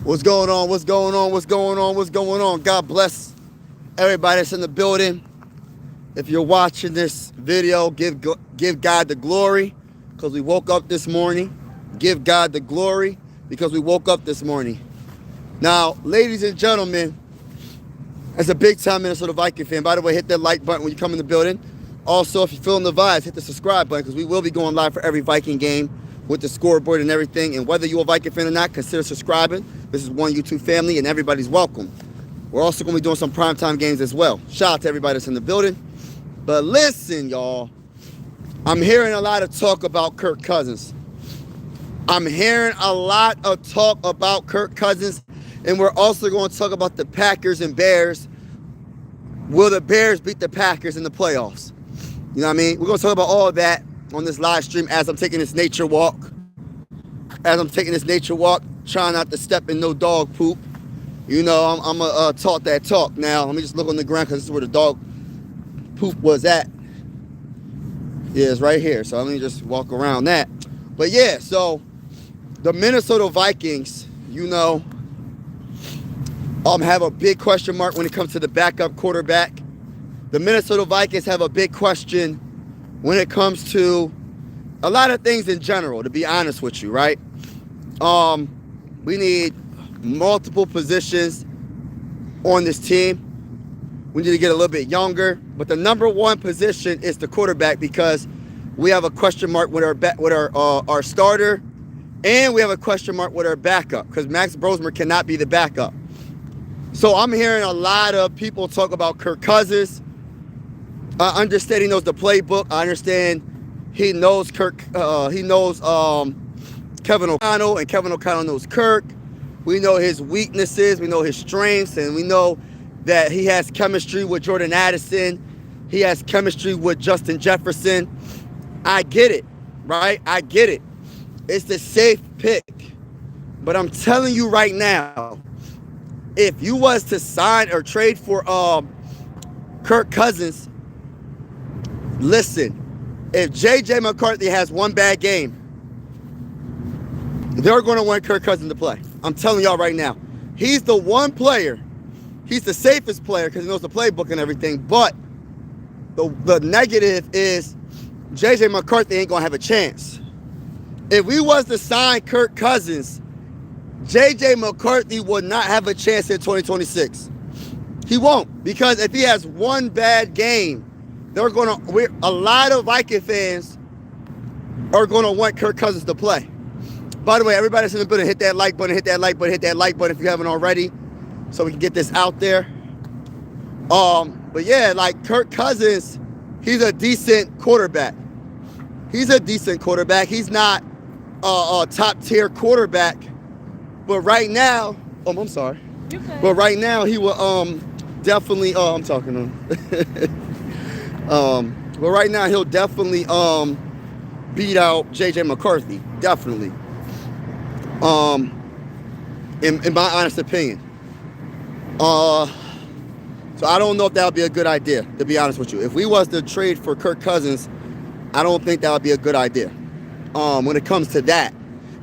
What's going on? What's going on? What's going on? What's going on? God bless everybody that's in the building. If you're watching this video, give God the glory because we woke up this morning. Give God the glory because we woke up this morning. Now, ladies and gentlemen, as a big-time Minnesota Viking fan, by the way, hit that like button when you come in the building. Also, if you're feeling the vibes, hit the subscribe button because we will be going live for every Viking game with the scoreboard and everything. And whether you're a Viking fan or not, consider subscribing. This is one YouTube family, and everybody's welcome. We're also going to be doing some primetime games as well. Shout out to everybody that's in the building. But listen, y'all, I'm hearing a lot of talk about Kirk Cousins. I'm hearing a lot of talk about Kirk Cousins, and we're also going to talk about the Packers and Bears. Will the Bears beat the Packers in the playoffs? You know what I mean? We're going to talk about all of that on this live stream as I'm taking this nature walk. Trying not to step in no dog poop. You know, I'm going to talk that talk. Now, let me just look on the ground because this is where the dog poop was at. Yeah, it's right here. So let me just walk around that. But yeah, so the Minnesota Vikings, you know, have a big question mark when it comes to the backup quarterback. The Minnesota Vikings have a big question when it comes to a lot of things in general, to be honest with you, right? We need multiple positions on this team. We need to get a little bit younger, but the number one position is the quarterback because we have a question mark with our starter, and we have a question mark with our backup because Max Brosmer cannot be the backup. So I'm hearing a lot of people talk about Kirk Cousins. I understand he knows the playbook. I understand he knows Kevin O'Connell, and Kevin O'Connell knows Kirk. We know his weaknesses, we know his strengths, and we know that he has chemistry with Jordan Addison. He has chemistry with Justin Jefferson. I get it, right? I get it. It's the safe pick. But I'm telling you right now, if you was to sign or trade for Kirk Cousins, listen, if J.J. McCarthy has one bad game, they're going to want Kirk Cousins to play. I'm telling y'all right now. He's the one player. He's the safest player because he knows the playbook and everything. But the negative is J.J. McCarthy ain't going to have a chance. If we was to sign Kirk Cousins, J.J. McCarthy would not have a chance in 2026. He won't, because if he has one bad game, a lot of Viking fans are going to want Kirk Cousins to play. By the way, everybody that's in the building, hit that like button, hit that like button if you haven't already, so we can get this out there. But yeah, like Kirk Cousins, he's a decent quarterback. He's not a top tier quarterback. But right now, I'm sorry. But right now he will definitely I'm talking to him. But right now he'll definitely beat out J.J. McCarthy. Definitely. In my honest opinion. So I don't know if that would be a good idea, to be honest with you. If we was to trade for Kirk Cousins, I don't think that would be a good idea when it comes to that.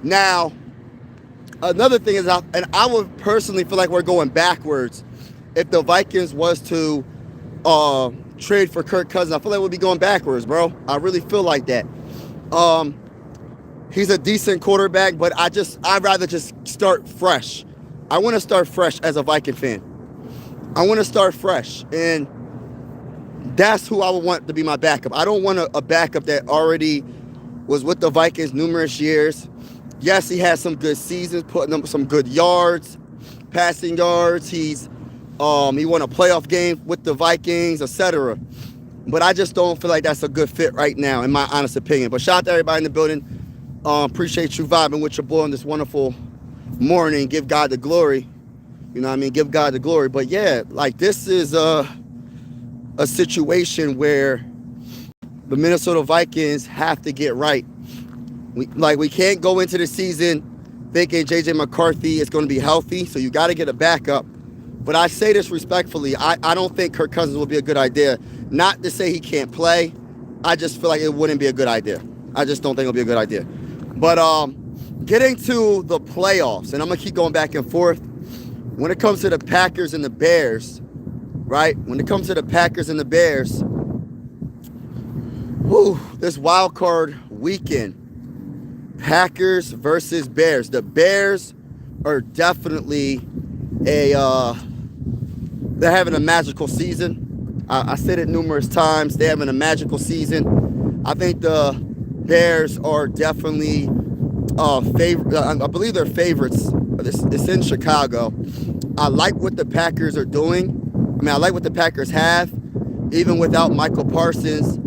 Now, another thing is, I would personally feel like we're going backwards if the Vikings was to trade for Kirk Cousins. I feel like we'll be going backwards, bro. I really feel like that. He's a decent quarterback, but I'd rather just start fresh. I want to start fresh as a Viking fan. I want to start fresh, and that's who I would want to be my backup. I don't want a backup that already was with the Vikings numerous years. Yes, he has some good seasons, putting up some good yards, passing yards. He won a playoff game with the Vikings, etc. But I just don't feel like that's a good fit right now, in my honest opinion. But shout out to everybody in the building. Appreciate you vibing with your boy on this wonderful morning. Give God the glory. You know what I mean? Give God the glory. But yeah, like this is a situation where the Minnesota Vikings have to get right. We can't go into the season thinking J.J. McCarthy is going to be healthy, so you got to get a backup. But I say this respectfully. I don't think Kirk Cousins will be a good idea. Not to say he can't play. I just feel like it wouldn't be a good idea. I just don't think it'll be a good idea. But Getting to the playoffs, and I'm going to keep going back and forth. When it comes to the Packers and the Bears, right? When it comes to the Packers and the Bears, this wild card weekend, Packers versus Bears. The Bears are definitely they're having a magical season. I said it numerous times. They're having a magical season. I think the Bears are definitely favorite. I believe they're favorites. It's in Chicago. I like what the Packers are doing. I mean, I like what the Packers have. Even without Michael Parsons,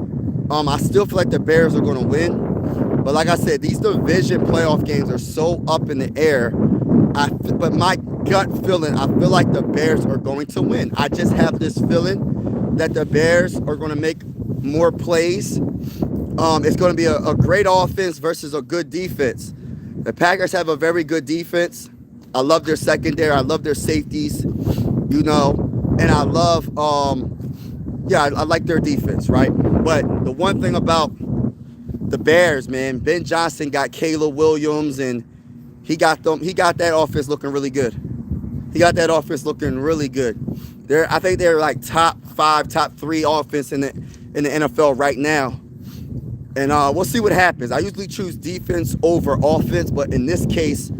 I still feel like the Bears are going to win. But like I said, these division playoff games are so up in the air. But my gut feeling, I feel like the Bears are going to win. I just have this feeling that the Bears are going to make more plays. It's going to be a great offense versus a good defense. The Packers have a very good defense. I love their secondary. I love their safeties, and I love, I like their defense, right? But the one thing about the Bears, man, Ben Johnson got Caleb Williams, and he got that offense looking really good. He got that offense looking really good. I think they're like top 5, top 3 offense in the NFL right now. And we'll see what happens. I usually choose defense over offense, but in this case,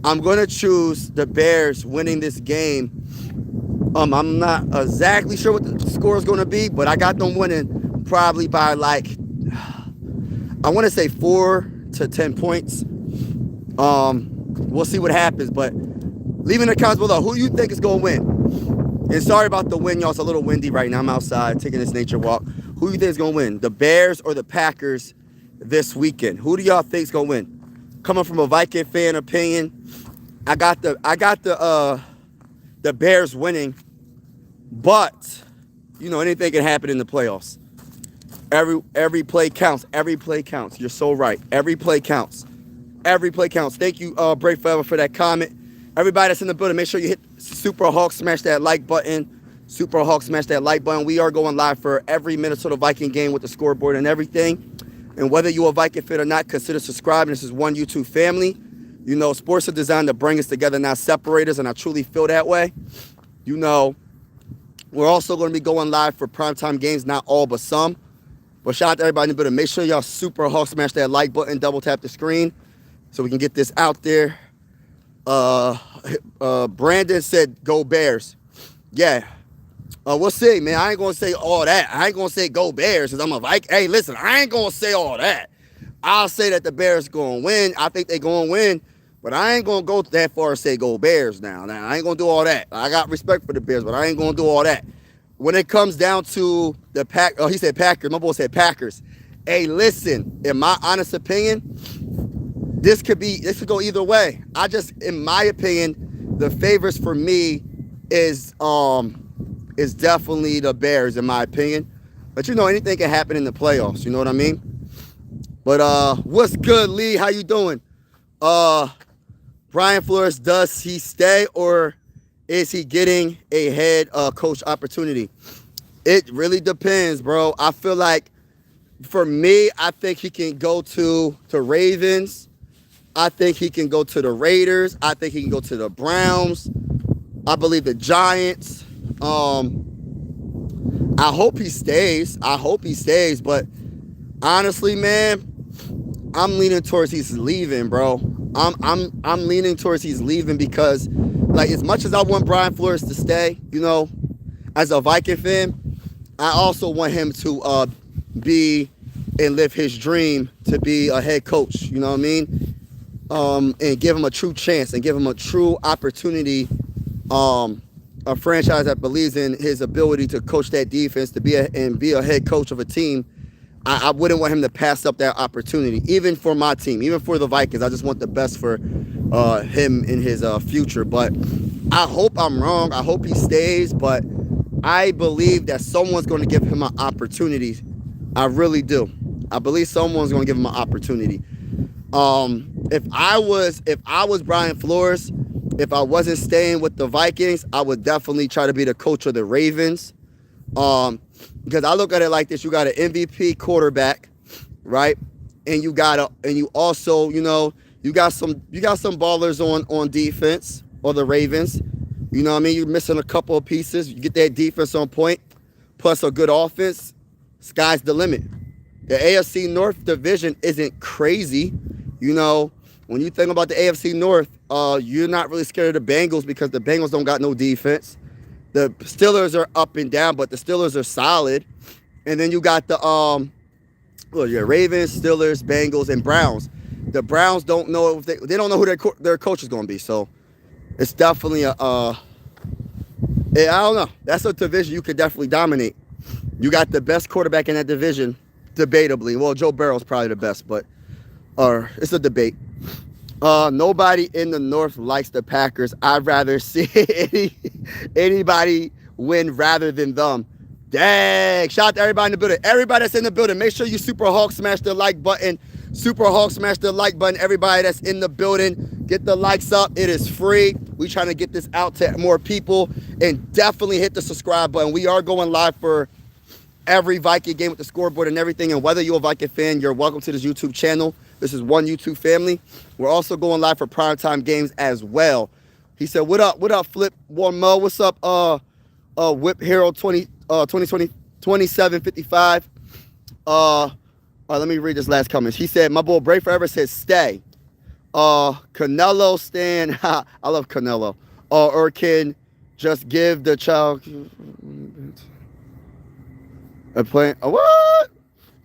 I'm going to choose the Bears winning this game. I'm not exactly sure what the score is going to be, but I got them winning probably by I want to say 4 to 10 points. We'll see what happens, but leave in the comments below who you think is going to win. And sorry about the wind, y'all. It's a little windy right now. I'm outside taking this nature walk. Who do you think is going to win, the Bears or the Packers this weekend? Who do y'all think is going to win? Coming from a Viking fan opinion, I got the Bears winning, but anything can happen in the playoffs. Every play counts. Every play counts. You're so right. Every play counts. Every play counts. Thank you, Break Forever, for that comment. Everybody that's in the building, make sure you hit Super Hawk, smash that like button. Super Hawk, smash that like button. We are going live for every Minnesota Viking game with the scoreboard and everything. And whether you're a Viking fan or not, consider subscribing. This is one YouTube family. Sports are designed to bring us together, not separate us, and I truly feel that way. We're also going to be going live for primetime games, not all but some. But shout out to everybody in the building. Make sure y'all Super Hawk, smash that like button, double tap the screen so we can get this out there. Brandon said, go Bears. Yeah. We'll see, man. I ain't going to say all that. I ain't going to say go Bears because I'm a Viking. Hey, listen, I ain't going to say all that. I'll say that the Bears going to win. I think they're going to win. But I ain't going to go that far and say go Bears now. I ain't going to do all that. I got respect for the Bears, but I ain't going to do all that. When it comes down to the he said Packers. My boy said Packers. Hey, listen, in my honest opinion, this could go either way. In my opinion, the favorites for me is definitely the Bears, in my opinion. But anything can happen in the playoffs. You know what I mean? But what's good, Lee? How you doing? Brian Flores, does he stay or is he getting a head coach opportunity? It really depends, bro. I feel like for me, I think he can go to Ravens. I think he can go to the Raiders. I think he can go to the Browns. I believe the Giants. I hope he stays. But honestly, man, I'm leaning towards he's leaving, bro. I'm leaning towards he's leaving because, as much as I want Brian Flores to stay, as a Viking fan, I also want him to be and live his dream to be a head coach. You know what I mean? And give him a true chance and give him a true opportunity. A franchise that believes in his ability to coach that defense, to be a head coach of a team. I wouldn't want him to pass up that opportunity, even for my team, even for the Vikings. I just want the best for him in his future. But I hope I'm wrong. I hope he stays. But I believe that someone's going to give him an opportunity. I really do. I believe someone's going to give him an opportunity. If I was Brian Flores, if I wasn't staying with the Vikings, I would definitely try to be the coach of the Ravens. Because I look at it like this: you got an MVP quarterback, right? And you also, You got some ballers on defense, or the Ravens. You know what I mean? You're missing a couple of pieces. You get that defense on point, plus a good offense. Sky's the limit. The AFC North division isn't crazy. You know, when you think about the AFC North, you're not really scared of the Bengals because the Bengals don't got no defense. The Steelers are up and down, but the Steelers are solid. And then you got the Ravens, Steelers, Bengals, and Browns. The Browns don't know if they don't know who their coach is going to be. So it's definitely I don't know. That's a division you could definitely dominate. You got the best quarterback in that division, debatably. Well, Joe Burrow's probably the best, but it's a debate. Nobody in the North likes the Packers. I'd rather see anybody win rather than them. Dang. Shout out to everybody in the building. Everybody that's in the building, make sure you Super Hawk smash the like button. Super Hawk smash the like button. Everybody that's in the building, get the likes up. It is free. We trying to get this out to more people. And definitely hit the subscribe button. We are going live for every Viking game with the scoreboard and everything. And whether you're a Viking fan, you're welcome to this YouTube channel. This is one YouTube family. We're also going live for primetime games as well. He said, what up, Flip One Mo? What's up, Whip Hero 2755. Let me read this last comment. He said, my boy Bray Forever says stay. Canelo Stan, I love Canelo. Or can just give the child a plan. What?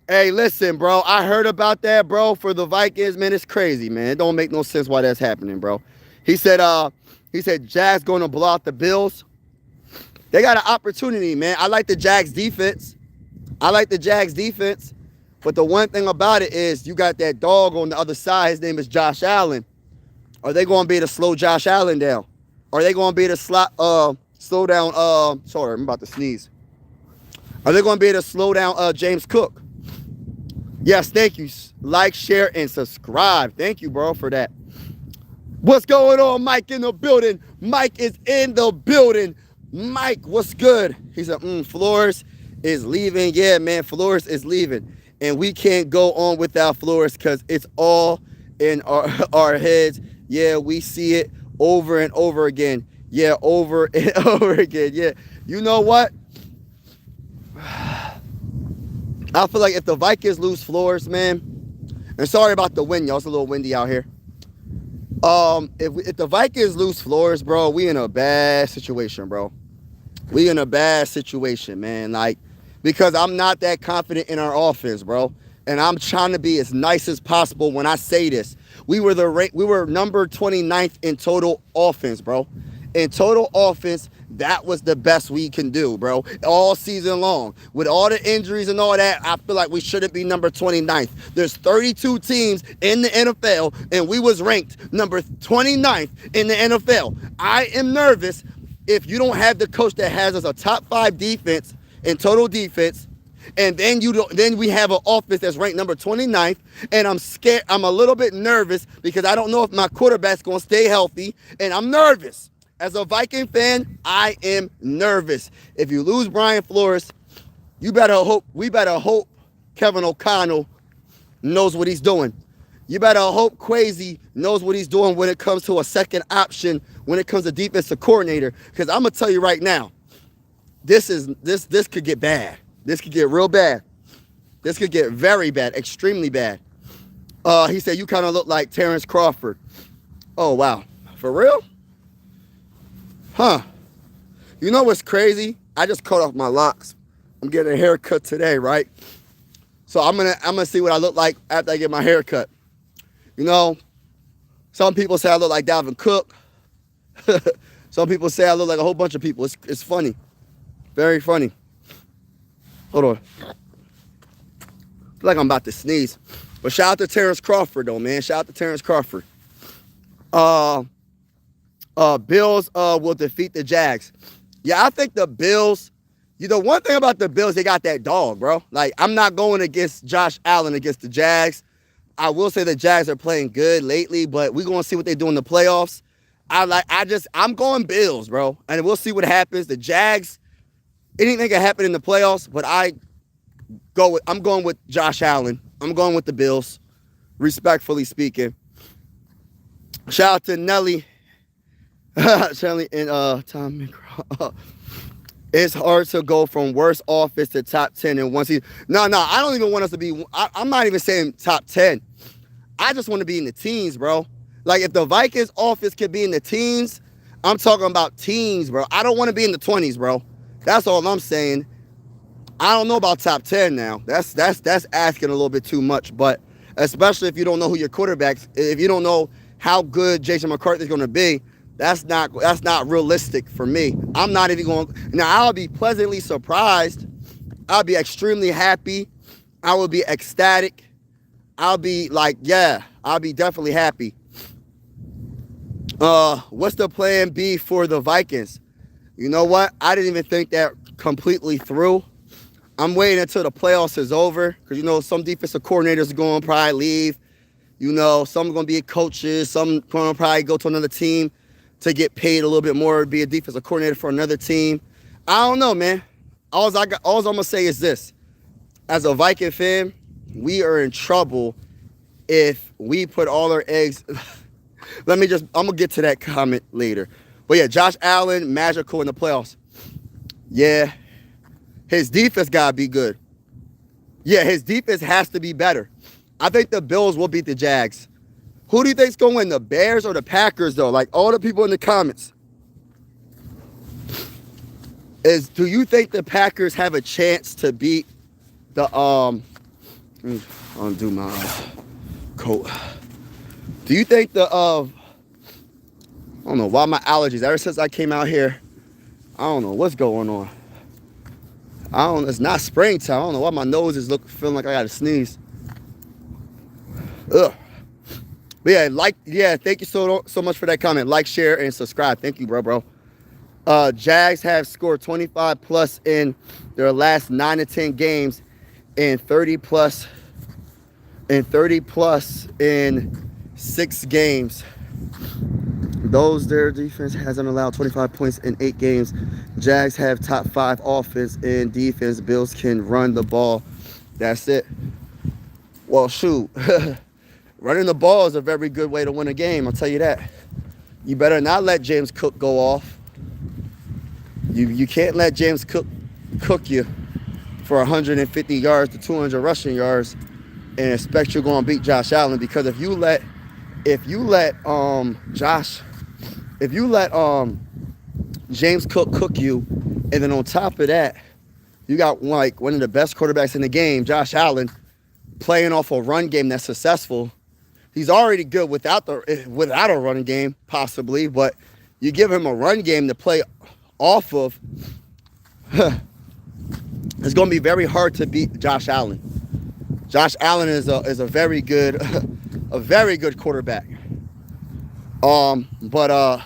Hey, listen, bro. I heard about that, bro. For the Vikings, man, it's crazy, man. It don't make no sense why that's happening, bro. He said, Jags going to blow out the Bills. They got an opportunity, man. I like the Jags defense. But the one thing about it is you got that dog on the other side. His name is Josh Allen. Are they going to be able to slow Josh Allen down? Are they going to be able to slow down? Sorry, I'm about to sneeze. Are they going to be able to slow down James Cook? Yes, thank you. Like, share, and subscribe. Thank you, bro, for that. What's going on, Mike in the building? Mike is in the building. Mike, what's good? He said, Flores is leaving. Yeah, man, Flores is leaving. And we can't go on without Flores because it's all in our heads. Yeah, we see it over and over again. Yeah, over and over again. Yeah, you know what? I feel like if the Vikings lose Flores, man, and sorry about the wind, y'all. It's a little windy out here. If the Vikings lose Flores, bro, we in a bad situation, bro. We in a bad situation, man. Like, because I'm not that confident in our offense, bro. And I'm trying to be as nice as possible when I say this. We were number 29th in total offense, bro. In total offense, that was the best we can do, bro, all season long. With all the injuries and all that, I feel like we shouldn't be number 29th. There's 32 teams in the NFL, and we was ranked number 29th in the NFL. I am nervous if you don't have the coach that has us a top 5 defense in total defense, and then then we have an offense that's ranked number 29th, and I'm scared. I'm a little bit nervous because I don't know if my quarterback's going to stay healthy, and I'm nervous. As a Viking fan, I am nervous. If you lose Brian Flores, we better hope Kevin O'Connell knows what he's doing. You better hope Kwesi knows what he's doing when it comes to a second option, when it comes to defensive coordinator. Because I'm gonna tell you right now, this could get bad. This could get real bad. This could get very bad, extremely bad. He said you kind of look like Terrence Crawford. Oh wow, for real? Huh. You know what's crazy? I just cut off my locks. I'm getting a haircut today, right? So I'm gonna see what I look like after I get my haircut. You know, some people say I look like Dalvin Cook. Some people say I look like a whole bunch of people. It's funny. Very funny. Hold on. I feel like I'm about to sneeze. But shout out to Terrence Crawford though, man. Shout out to Terrence Crawford. Bills will defeat the Jags. Yeah, I think the Bills, one thing about the Bills, they got that dog, bro. Like, I'm not going against Josh Allen against the Jags. I will say the Jags are playing good lately, but we're going to see what they do in the playoffs. I'm going Bills, bro. And we'll see what happens. The Jags, anything can happen in the playoffs, but I'm going with Josh Allen. I'm going with the Bills, respectfully speaking. Shout out to Nelly. Shelly and Tom McGraw. It's hard to go from worst offense to top 10 in one season. No, I don't even want us to be. I'm not even saying top 10. I just want to be in the teens, bro. Like, if the Vikings offense could be in the teens, I'm talking about teens, bro. I don't want to be in the 20s, bro. That's all I'm saying. I don't know about top 10 now. That's asking a little bit too much, but especially if you don't know who your quarterbacks, if you don't know how good Jason McCarthy's going to be, that's not realistic for me. I'm not even going. Now, I'll be pleasantly surprised. I'll be extremely happy. I will be ecstatic. I'll be like, yeah, I'll be definitely happy. What's the plan B for the Vikings? You know what? I didn't even think that completely through. I'm waiting until the playoffs is over because, you know, some defensive coordinators are going to probably leave. You know, some are going to be coaches. Some going to probably go to another team to get paid a little bit more, be a defensive coordinator for another team. I don't know, man. All I'm going to say is this. As a Viking fan, we are in trouble if we put all our eggs. I'm going to get to that comment later. But yeah, Josh Allen, magical in the playoffs. Yeah, his defense got to be good. Yeah, his defense has to be better. I think the Bills will beat the Jags. Who do you think's going to win, the Bears or the Packers, though? Like, all the people in the comments. Do you think the Packers have a chance to beat the, undo my coat. Do you think the, I don't know why my allergies, ever since I came out here, I don't know what's going on. It's not springtime. I don't know why my nose is feeling like I got to sneeze. Ugh. But yeah, thank you so much for that comment. Like, share, and subscribe. Thank you, bro. Jags have scored 25 plus in their last 9 to 10 games and 30 plus in 6 games. Their defense hasn't allowed 25 points in 8 games. Jags have top 5 offense and defense. Bills can run the ball. That's it. Well, shoot. Running the ball is a very good way to win a game, I'll tell you that. You better not let James Cook go off. You can't let James Cook you for 150 yards to 200 rushing yards and expect you're going to beat Josh Allen, because if you let James Cook you, and then on top of that, you got like one of the best quarterbacks in the game, Josh Allen, playing off a run game that's successful. He's already good without a running game, possibly, but you give him a run game to play off of, it's going to be very hard to beat Josh Allen. Josh Allen is a very good quarterback. But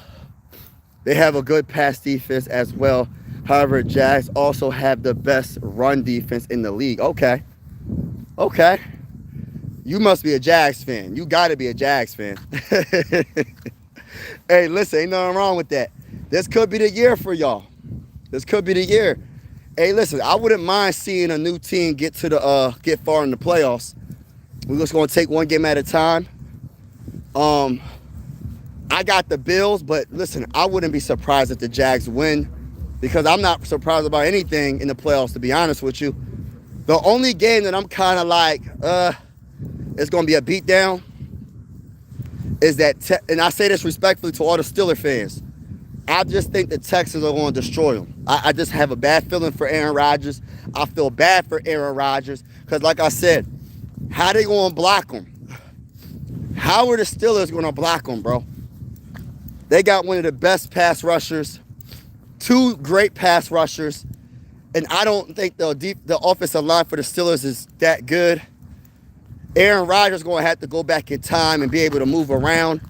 they have a good pass defense as well. However, Jags also have the best run defense in the league. Okay. You must be a Jags fan. You got to be a Jags fan. Hey, listen, ain't nothing wrong with that. This could be the year for y'all. This could be the year. Hey, listen, I wouldn't mind seeing a new team get far in the playoffs. We're just going to take one game at a time. I got the Bills, but listen, I wouldn't be surprised if the Jags win, because I'm not surprised about anything in the playoffs, to be honest with you. The only game that I'm kind of like, it's going to be a beatdown, is that, and I say this respectfully to all the Steelers fans, I just think the Texans are going to destroy them. I just have a bad feeling for Aaron Rodgers. I feel bad for Aaron Rodgers because, like I said, how they going to block him? How are the Steelers going to block him, bro? They got one of the best pass rushers, 2 great pass rushers, and I don't think the offensive line for the Steelers is that good. Aaron Rodgers is going to have to go back in time and be able to move around.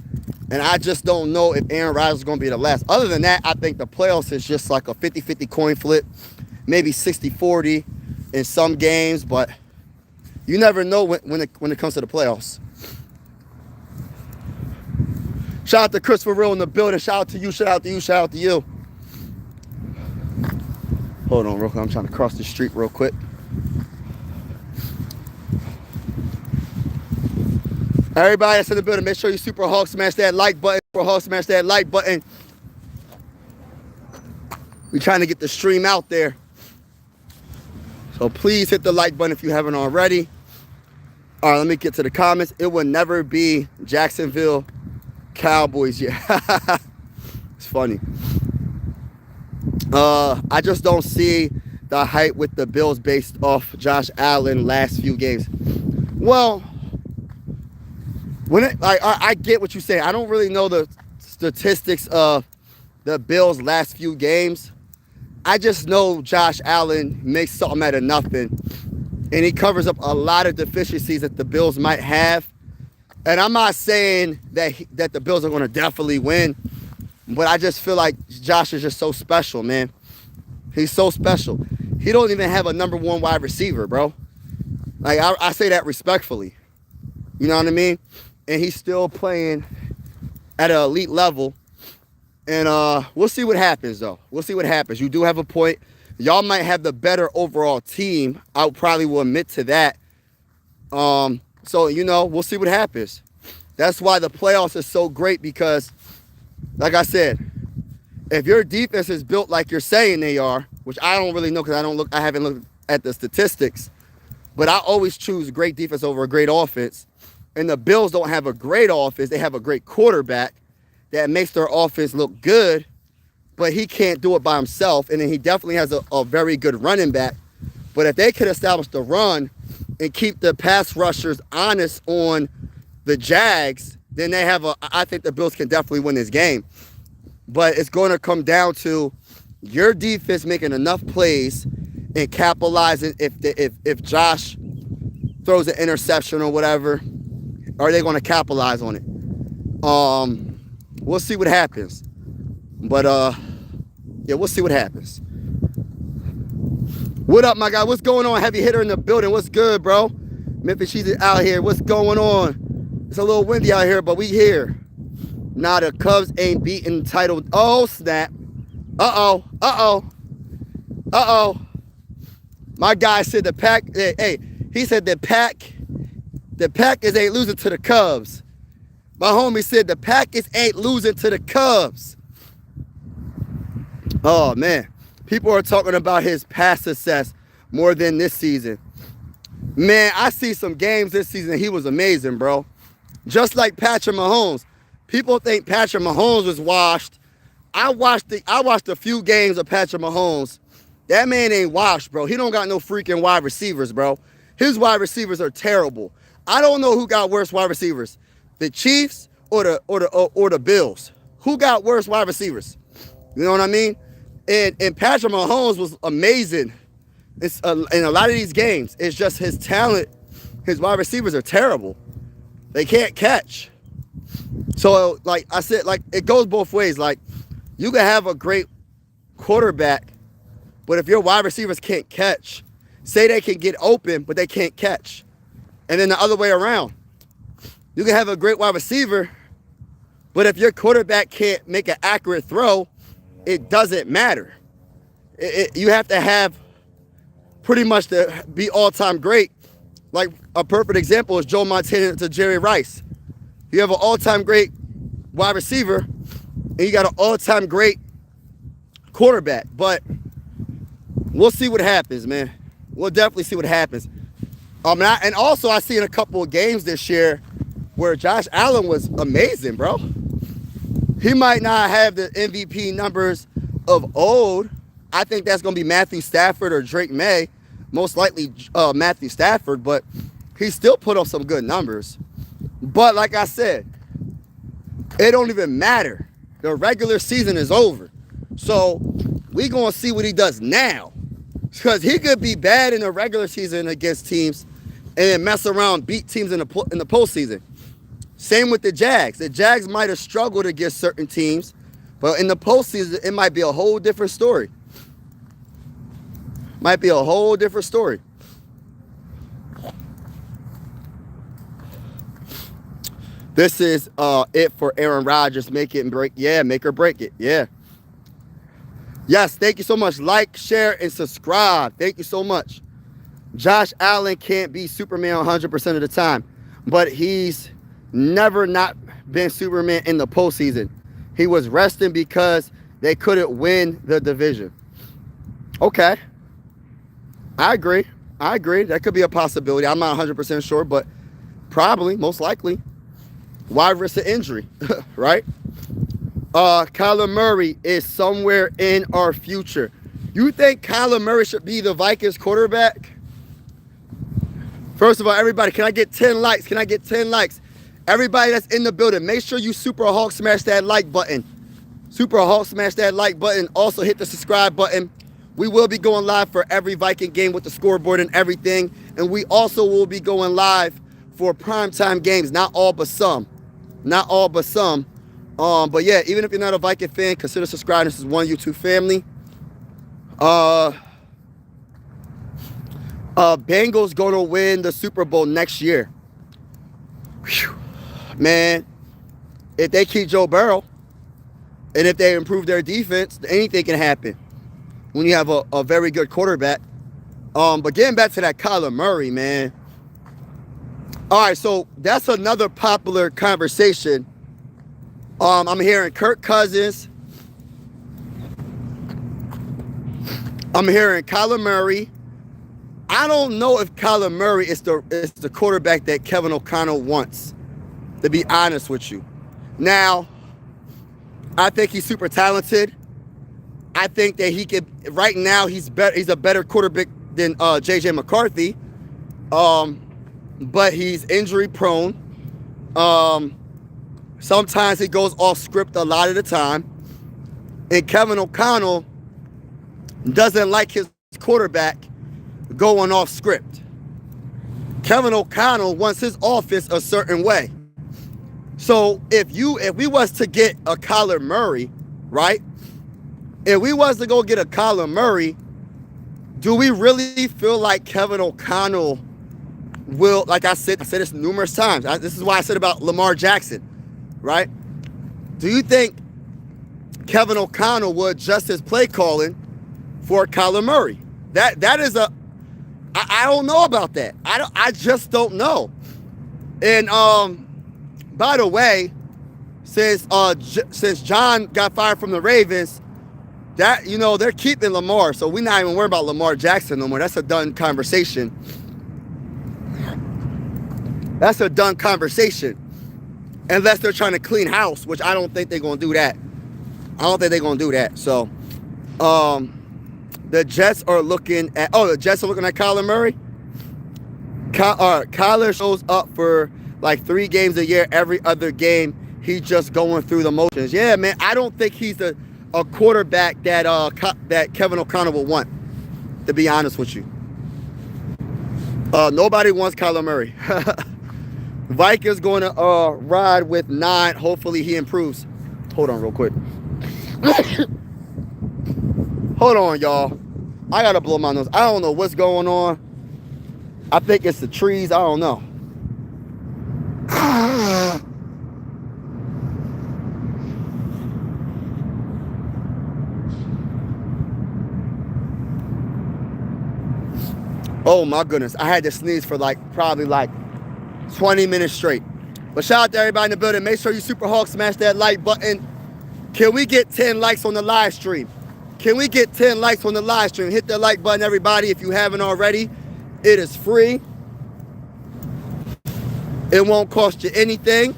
And I just don't know if Aaron Rodgers is going to be the last. Other than that, I think the playoffs is just like a 50-50 coin flip, maybe 60-40 in some games, but you never know when it comes to the playoffs. Shout out to Christopher Real in the building. Shout out to you. Shout out to you. Shout out to you. Hold on real quick. I'm trying to cross the street real quick. Everybody that's in the building, make sure you Super Hawk smash that like button. Super Hawk smash that like button. We trying to get the stream out there. So please hit the like button if you haven't already. All right, let me get to the comments. It will never be Jacksonville Cowboys. Yeah, it's funny. I just don't see the hype with the Bills based off Josh Allen last few games. Well, I get what you say. I don't really know the statistics of the Bills' last few games. I just know Josh Allen makes something out of nothing, and he covers up a lot of deficiencies that the Bills might have. And I'm not saying that the Bills are going to definitely win, but I just feel like Josh is just so special, man. He's so special. He don't even have a number one wide receiver, bro. Like, I say that respectfully. You know what I mean? And he's still playing at an elite level. And we'll see what happens, though. We'll see what happens. You do have a point. Y'all might have the better overall team. I probably will admit to that. So, you know, we'll see what happens. That's why the playoffs is so great because, like I said, if your defense is built like you're saying they are, which I don't really know because I haven't looked at the statistics, but I always choose great defense over a great offense. And the Bills don't have a great offense. They have a great quarterback that makes their offense look good, but he can't do it by himself. And then he definitely has a very good running back. But if they could establish the run and keep the pass rushers honest on the Jags, then I think the Bills can definitely win this game. But it's going to come down to your defense making enough plays and capitalizing. If Josh throws an interception or whatever, are they going to capitalize on it? We'll see what happens. But yeah, we'll see what happens. What up, my guy? What's going on? Heavy hitter in the building. What's good, bro? Memphis, she's out here. What's going on? It's a little windy out here, but we here. Nah, the Cubs ain't beating title. Oh, snap. Uh-oh. Uh-oh. Uh-oh. My guy said the Pack, hey, he said the Packers ain't losing to the Cubs. My homie said the Packers ain't losing to the Cubs. Oh, man. People are talking about his past success more than this season. Man, I see some games this season. He was amazing, bro. Just like Patrick Mahomes. People think Patrick Mahomes was washed. I watched a few games of Patrick Mahomes. That man ain't washed, bro. He don't got no freaking wide receivers, bro. His wide receivers are terrible. I don't know who got worse wide receivers, the Chiefs or the Bills. Who got worse wide receivers? You know what I mean? And Patrick Mahomes was amazing. It's in a lot of these games. It's just his talent. His wide receivers are terrible. They can't catch. So, like I said, like it goes both ways. Like you can have a great quarterback, but if your wide receivers can't catch, say they can get open, but they can't catch. And then the other way around. You can have a great wide receiver, but if your quarterback can't make an accurate throw, it doesn't matter. You have to have pretty much to be all-time great. Like a perfect example is Joe Montana to Jerry Rice. You have an all-time great wide receiver, and you got an all-time great quarterback. But we'll see what happens, man. We'll definitely see what happens. And also I see in a couple of games this year where Josh Allen was amazing, bro. He might not have the MVP numbers of old. I think that's going to be Matthew Stafford or Drake May. Most likely Matthew Stafford, but he still put up some good numbers. But like I said, it don't even matter. The regular season is over. So we going to see what he does now. Because he could be bad in the regular season against teams and then mess around, beat teams in the postseason. Same with the Jags. The Jags might have struggled against certain teams, but in the postseason, it might be a whole different story. Might be a whole different story. This is it for Aaron Rodgers. Make it and break. Yeah, make or break it. Yeah. Yes, thank you so much. Like, share, and subscribe. Thank you so much. Josh Allen can't be Superman 100% of the time, but he's never not been Superman in the postseason. He was resting because they couldn't win the division. Okay. I agree. That could be a possibility. I'm not 100% sure, but probably, most likely. Why risk an injury, right? Kyler Murray is somewhere in our future. You think Kyler Murray should be the Vikings quarterback? First of all, everybody, can I get 10 likes? Can I get 10 likes? Everybody that's in the building, make sure you Super Hulk smash that like button. Super Hulk smash that like button. Also hit the subscribe button. We will be going live for every Viking game with the scoreboard and everything. And we also will be going live for primetime games. Not all but some. Not all but some. But yeah, even if you're not a Viking fan, consider subscribing. This is one YouTube family. Bengals going to win the Super Bowl next year. Whew. Man, if they keep Joe Burrow and if they improve their defense, anything can happen when you have a very good quarterback. But getting back to that Kyler Murray, man. All right, so that's another popular conversation. I'm hearing Kirk Cousins. I'm hearing Kyler Murray. I don't know if Kyler Murray is the quarterback that Kevin O'Connell wants, to be honest with you. Now, I think he's super talented. I think that he could, right now, he's a better quarterback than J.J. McCarthy. But he's injury prone. Sometimes he goes off script a lot of the time. And Kevin O'Connell doesn't like his quarterback going off script. Kevin O'Connell wants his offense a certain way. So if we was to get a Kyler Murray, right? If we was to go get a Kyler Murray, do we really feel like Kevin O'Connell will, like I said this numerous times. This is why I said about Lamar Jackson, right? Do you think Kevin O'Connell would adjust his play calling for Kyler Murray? That is I don't know about that. I just don't know. And by the way, since John got fired from the Ravens, that they're keeping Lamar, so we're not even worried about Lamar Jackson no more. That's a done conversation. That's a done conversation. Unless they're trying to clean house, which I don't think they're gonna do that. So, the Jets are looking at Kyler Murray. Kyler shows up for like 3 games a year. Every other game, he's just going through the motions. Yeah, man, I don't think he's a quarterback that Kevin O'Connell will want, to be honest with you. Nobody wants Kyler Murray. Vikings going to ride with 9. Hopefully he improves. Hold on real quick. Hold on, y'all. I got to blow my nose. I don't know what's going on. I think it's the trees. I don't know. Oh my goodness. I had to sneeze for probably 20 minutes straight. But shout out to everybody in the building. Make sure you Super Hulk smash that like button. Can we get 10 likes on the live stream? Hit the like button, everybody, if you haven't already. It is free. It won't cost you anything.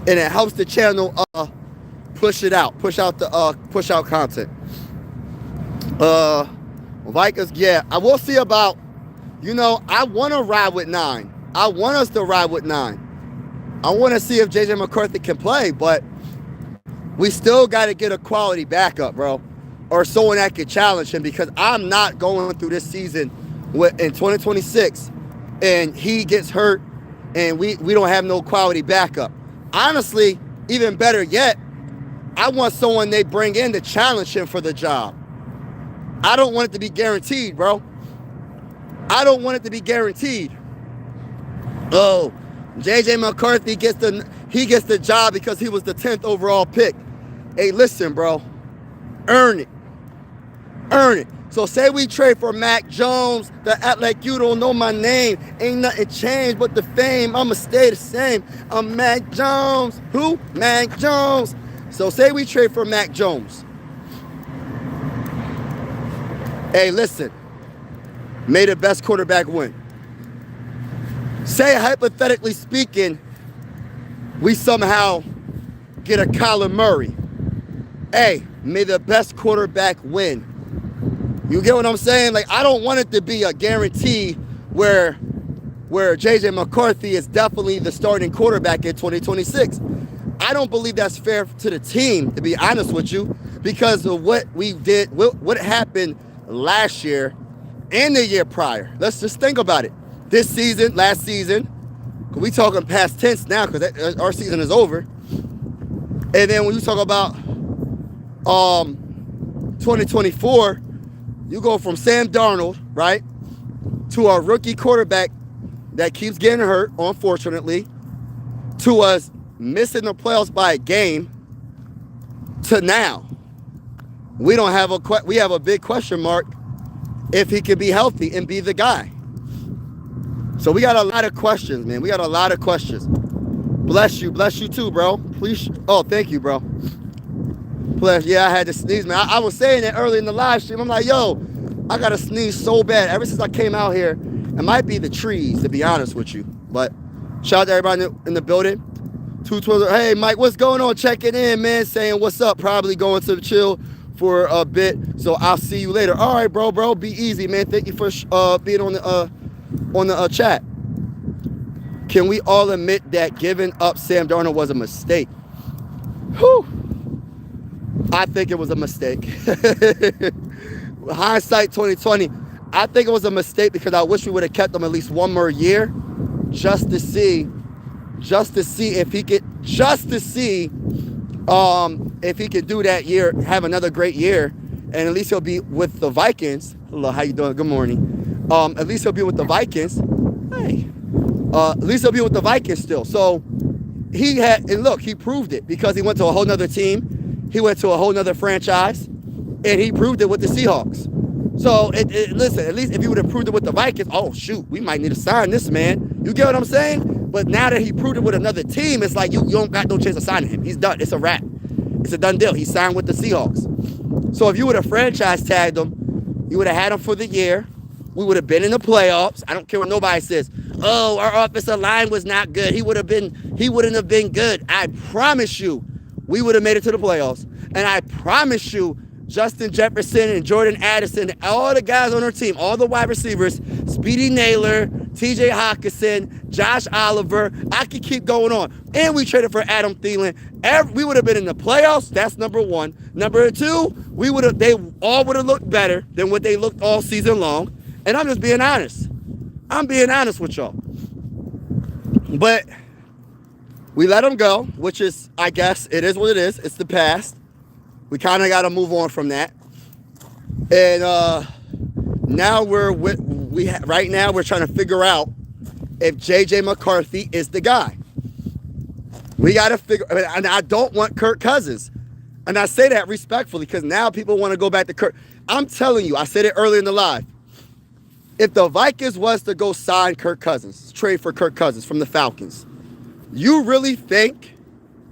And it helps the channel push out content. Vikings, yeah. I will see about, I want to ride with 9. I want us to ride with 9. I want to see if J.J. McCarthy can play, but we still got to get a quality backup, bro, or someone that can challenge him, because I'm not going through this season in 2026 and he gets hurt and we don't have no quality backup. Honestly, even better yet, I want someone they bring in to challenge him for the job. I don't want it to be guaranteed, bro. I don't want it to be guaranteed. Oh, J.J. McCarthy gets the job because he was the 10th overall pick. Hey, listen, bro. Earn it. Earn it. So say we trade for Mac Jones, that act like you don't know my name. Ain't nothing changed but the fame. I'ma stay the same. I'm Mac Jones. Who? Mac Jones. So say we trade for Mac Jones. Hey, listen. May the best quarterback win. Say, hypothetically speaking, we somehow get a Kyler Murray. Hey, may the best quarterback win. You get what I'm saying? Like, I don't want it to be a guarantee where J.J. McCarthy is definitely the starting quarterback in 2026. I don't believe that's fair to the team, to be honest with you, because of what we did, what happened last year and the year prior. Let's just think about it. This season, last season, because we talking past tense now because our season is over. And then when you talk about 2024, you go from Sam Darnold, right, to a rookie quarterback that keeps getting hurt, unfortunately, to us missing the playoffs by a game, to now. We have a big question mark if he can be healthy and be the guy. So we got a lot of questions, man. We got a lot of questions. Bless you too, bro. Please. Oh, thank you, bro. Plus, yeah, I had to sneeze, man. I was saying that early in the live stream. I'm like, yo, I got to sneeze so bad. Ever since I came out here, it might be the trees, to be honest with you. But shout out to everybody in the building. Hey, Mike, what's going on? Checking in, man. Saying what's up. Probably going to chill for a bit. So I'll see you later. All right, bro. Be easy, man. Thank you for being on the chat. Can we all admit that giving up Sam Darnold was a mistake? Whew. I think it was a mistake. Hindsight 2020, I think it was a mistake because I wish we would have kept him at least one more year just to see if he could do that year, have another great year, and at least he'll be with the Vikings. Hello, how you doing? Good morning. At least he'll be with the Vikings. Hey. At least he'll be with the Vikings still. So he proved it because he went to a whole nother team. He went to a whole nother franchise, and he proved it with the Seahawks. So, listen, at least if he would have proved it with the Vikings, oh, shoot, we might need to sign this man. You get what I'm saying? But now that he proved it with another team, it's like you don't got no chance of signing him. He's done. It's a wrap. It's a done deal. He signed with the Seahawks. So if you would have franchise tagged him, you would have had him for the year. We would have been in the playoffs. I don't care what nobody says. Oh, our offensive line was not good. He wouldn't have been good. I promise you, we would have made it to the playoffs. And I promise you, Justin Jefferson and Jordan Addison, all the guys on our team, all the wide receivers, Speedy Naylor, TJ Hawkinson, Josh Oliver, I could keep going on. And we traded for Adam Thielen. We would have been in the playoffs. That's number one. Number two, they all would have looked better than what they looked all season long. And I'm just being honest. I'm being honest with y'all. But we let them go, which is, I guess, it is what it is. It's the past. We kind of got to move on from that. And now right now we're trying to figure out if J.J. McCarthy is the guy. We got to and I don't want Kirk Cousins. And I say that respectfully because now people want to go back to Kirk. I'm telling you, I said it earlier in the live. If the Vikings was to go sign Kirk Cousins, trade for Kirk Cousins from the Falcons, you really think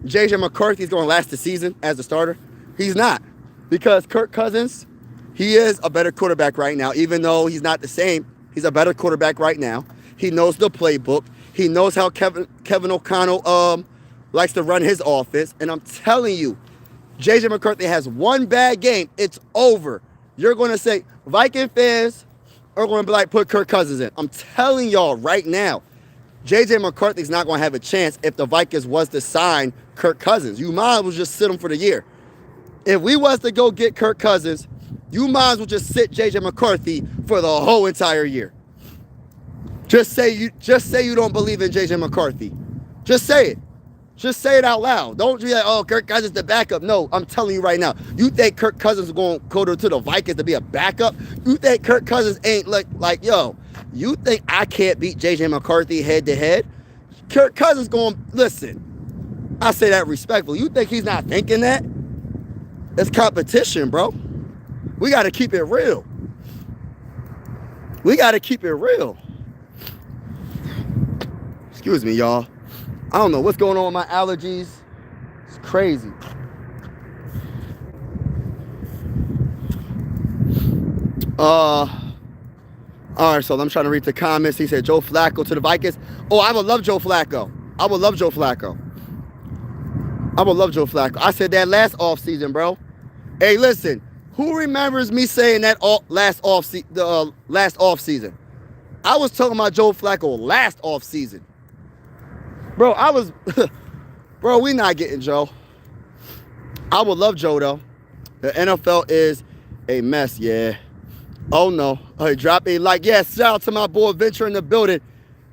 J.J. McCarthy is going to last the season as a starter? He's not. Because Kirk Cousins, he is a better quarterback right now. Even though he's not the same, he's a better quarterback right now. He knows the playbook. He knows how Kevin O'Connell likes to run his offense. And I'm telling you, J.J. McCarthy has one bad game. It's over. You're going to say, Viking fans are going to be like, put Kirk Cousins in. I'm telling y'all right now, J.J. McCarthy's not going to have a chance if the Vikings was to sign Kirk Cousins. You might as well just sit him for the year. If we was to go get Kirk Cousins, you might as well just sit J.J. McCarthy for the whole entire year. Just say you don't believe in J.J. McCarthy. Just say it. Just say it out loud. Don't be like, oh, Kirk Cousins the backup. No, I'm telling you right now. You think Kirk Cousins is going to go to the Vikings to be a backup? You think Kirk Cousins ain't like, yo, you think I can't beat J.J. McCarthy head to head? Kirk Cousins listen, I say that respectfully. You think he's not thinking that? It's competition, bro. We got to keep it real. We got to keep it real. Excuse me, y'all. I don't know what's going on with my allergies. It's crazy. All right, so I'm trying to read the comments. He said Joe Flacco to the Vikings. Oh, I would love Joe Flacco. I would love Joe Flacco. I said that last offseason, bro. Hey, listen. Who remembers me saying that last offseason? I was talking about Joe Flacco last offseason. Bro, bro, we not getting Joe. I would love Joe, though. The NFL is a mess, yeah. Oh, no. Hey, drop a like. Yeah, shout out to my boy Venture in the building.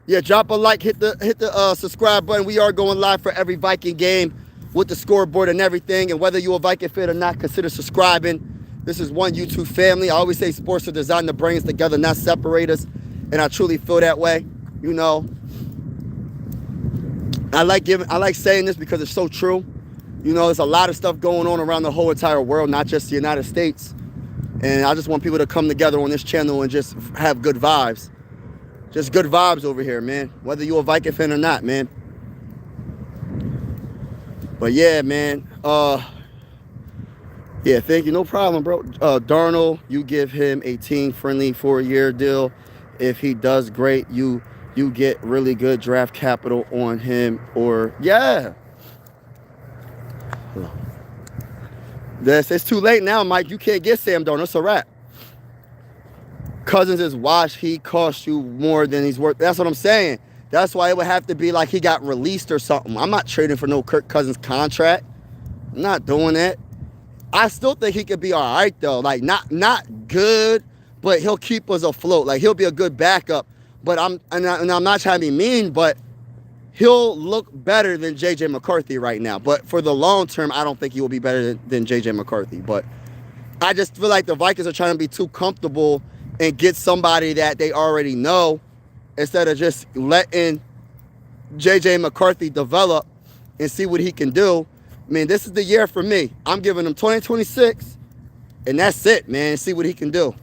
Yeah, drop a like, hit the subscribe button. We are going live for every Viking game with the scoreboard and everything. And whether you're a Viking fan or not, consider subscribing. This is one YouTube family. I always say sports are designed to bring us together, not separate us. And I truly feel that way. You know, I like saying this because it's so true. You know, there's a lot of stuff going on around the whole entire world, not just the United States. And I just want people to come together on this channel and just have good vibes. Just good vibes over here, man. Whether you're a Viking fan or not, man. But yeah, man. Yeah, thank you. No problem, bro. Darnold, you give him a team-friendly 4-year deal. If he does great, you get really good draft capital on him. Or, yeah. It's too late now, Mike. You can't get Sam Darnold. It's a wrap. Cousins is washed. He cost you more than he's worth. That's what I'm saying. That's why it would have to be like he got released or something. I'm not trading for no Kirk Cousins contract. I'm not doing that. I still think he could be all right, though. Like, not good, but he'll keep us afloat. Like, he'll be a good backup. But I'm not trying to be mean, but he'll look better than J.J. McCarthy right now. But for the long term, I don't think he will be better than J.J. McCarthy. But I just feel like the Vikings are trying to be too comfortable and get somebody that they already know instead of just letting J.J. McCarthy develop and see what he can do. I mean, this is the year for me. I'm giving him 2026, and that's it, man. See what he can do.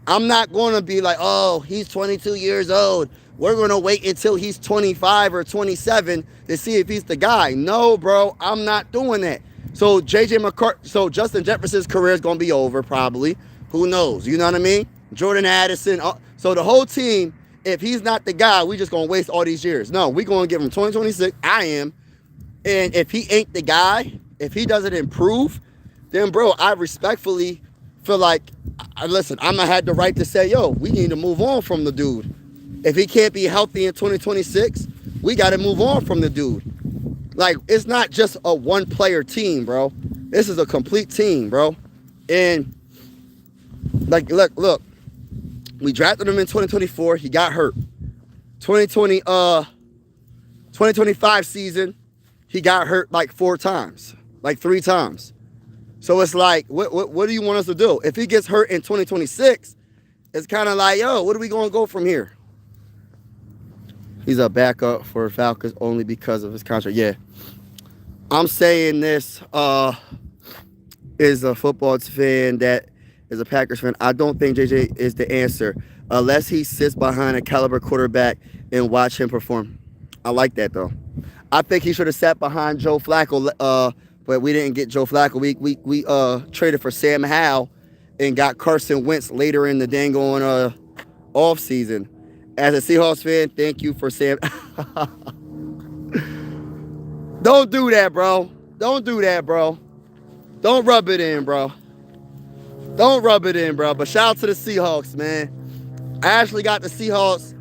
I'm not going to be like, oh, he's 22 years old. We're going to wait until he's 25 or 27 to see if he's the guy. No, bro, I'm not doing that. So Justin Jefferson's career is going to be over probably. Who knows? You know what I mean? Jordan Addison. So the whole team, if he's not the guy, we just going to waste all these years. No, we're going to give him 2026. I am. And if he ain't the guy, if he doesn't improve, then, bro, I respectfully feel like, listen, I'm going to have the right to say, yo, we need to move on from the dude. If he can't be healthy in 2026, we got to move on from the dude. Like, it's not just a one-player team, bro. This is a complete team, bro. And, like, look. We drafted him in 2024. He got hurt. 2025 season, he got hurt like 4 times, like 3 times. So it's like, what do you want us to do? If he gets hurt in 2026, it's kind of like, yo, what are we going to go from here? He's a backup for Falcons only because of his contract. Yeah. I'm saying this is a football fan that is a Packers fan. I don't think JJ is the answer unless he sits behind a caliber quarterback and watch him perform. I like that, though. I think he should have sat behind Joe Flacco, but we didn't get Joe Flacco. We traded for Sam Howell and got Carson Wentz later in the dang on offseason. As a Seahawks fan, thank you for Sam. Don't do that, bro. Don't do that, bro. Don't rub it in, bro. Don't rub it in, bro. But shout out to the Seahawks, man. I actually got the Seahawks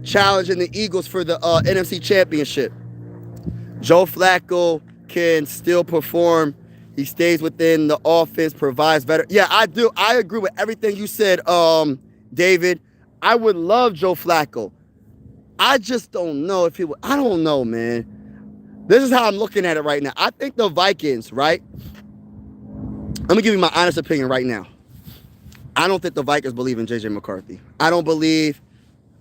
challenging the Eagles for the NFC Championship. Joe Flacco can still perform. He stays within the offense, provides better. Yeah, I do. I agree with everything you said, David. I would love Joe Flacco. I just don't know if he would. I don't know, man. This is how I'm looking at it right now. I think the Vikings, right? I'm going to give you my honest opinion right now. I don't think the Vikings believe in J.J. McCarthy. I don't believe,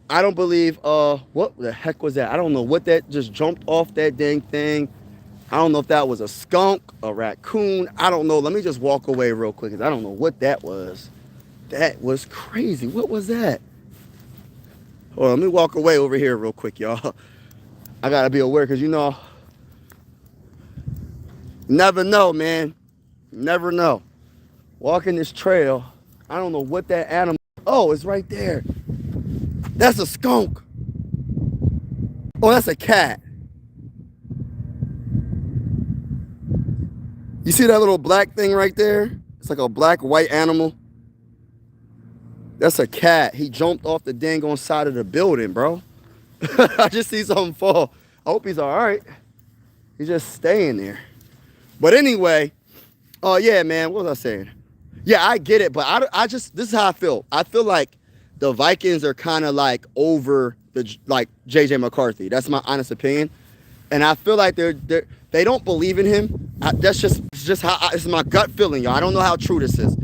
what the heck was that? I don't know what that just jumped off that dang thing. I don't know if that was a skunk, a raccoon. I don't know. Let me just walk away real quick because I don't know what that was. That was crazy. What was that? Hold on, let me walk away over here real quick, y'all. I gotta be aware because never know, man. Never know. Walking this trail, I don't know what that animal. Oh, it's right there. That's a skunk. Oh, that's a cat. You see that little black thing right there? It's like a black white animal. That's a cat. He jumped off the dang on side of the building, bro. I just see something fall. I hope he's all right. He's just staying there. But anyway, oh yeah, man. What was I saying? Yeah, I get it, but I just, this is how I feel. I feel like the Vikings are kind of like over the like JJ McCarthy. That's my honest opinion, and I feel like they don't believe in him. That's just how it's my gut feeling, y'all. I don't know how true this is.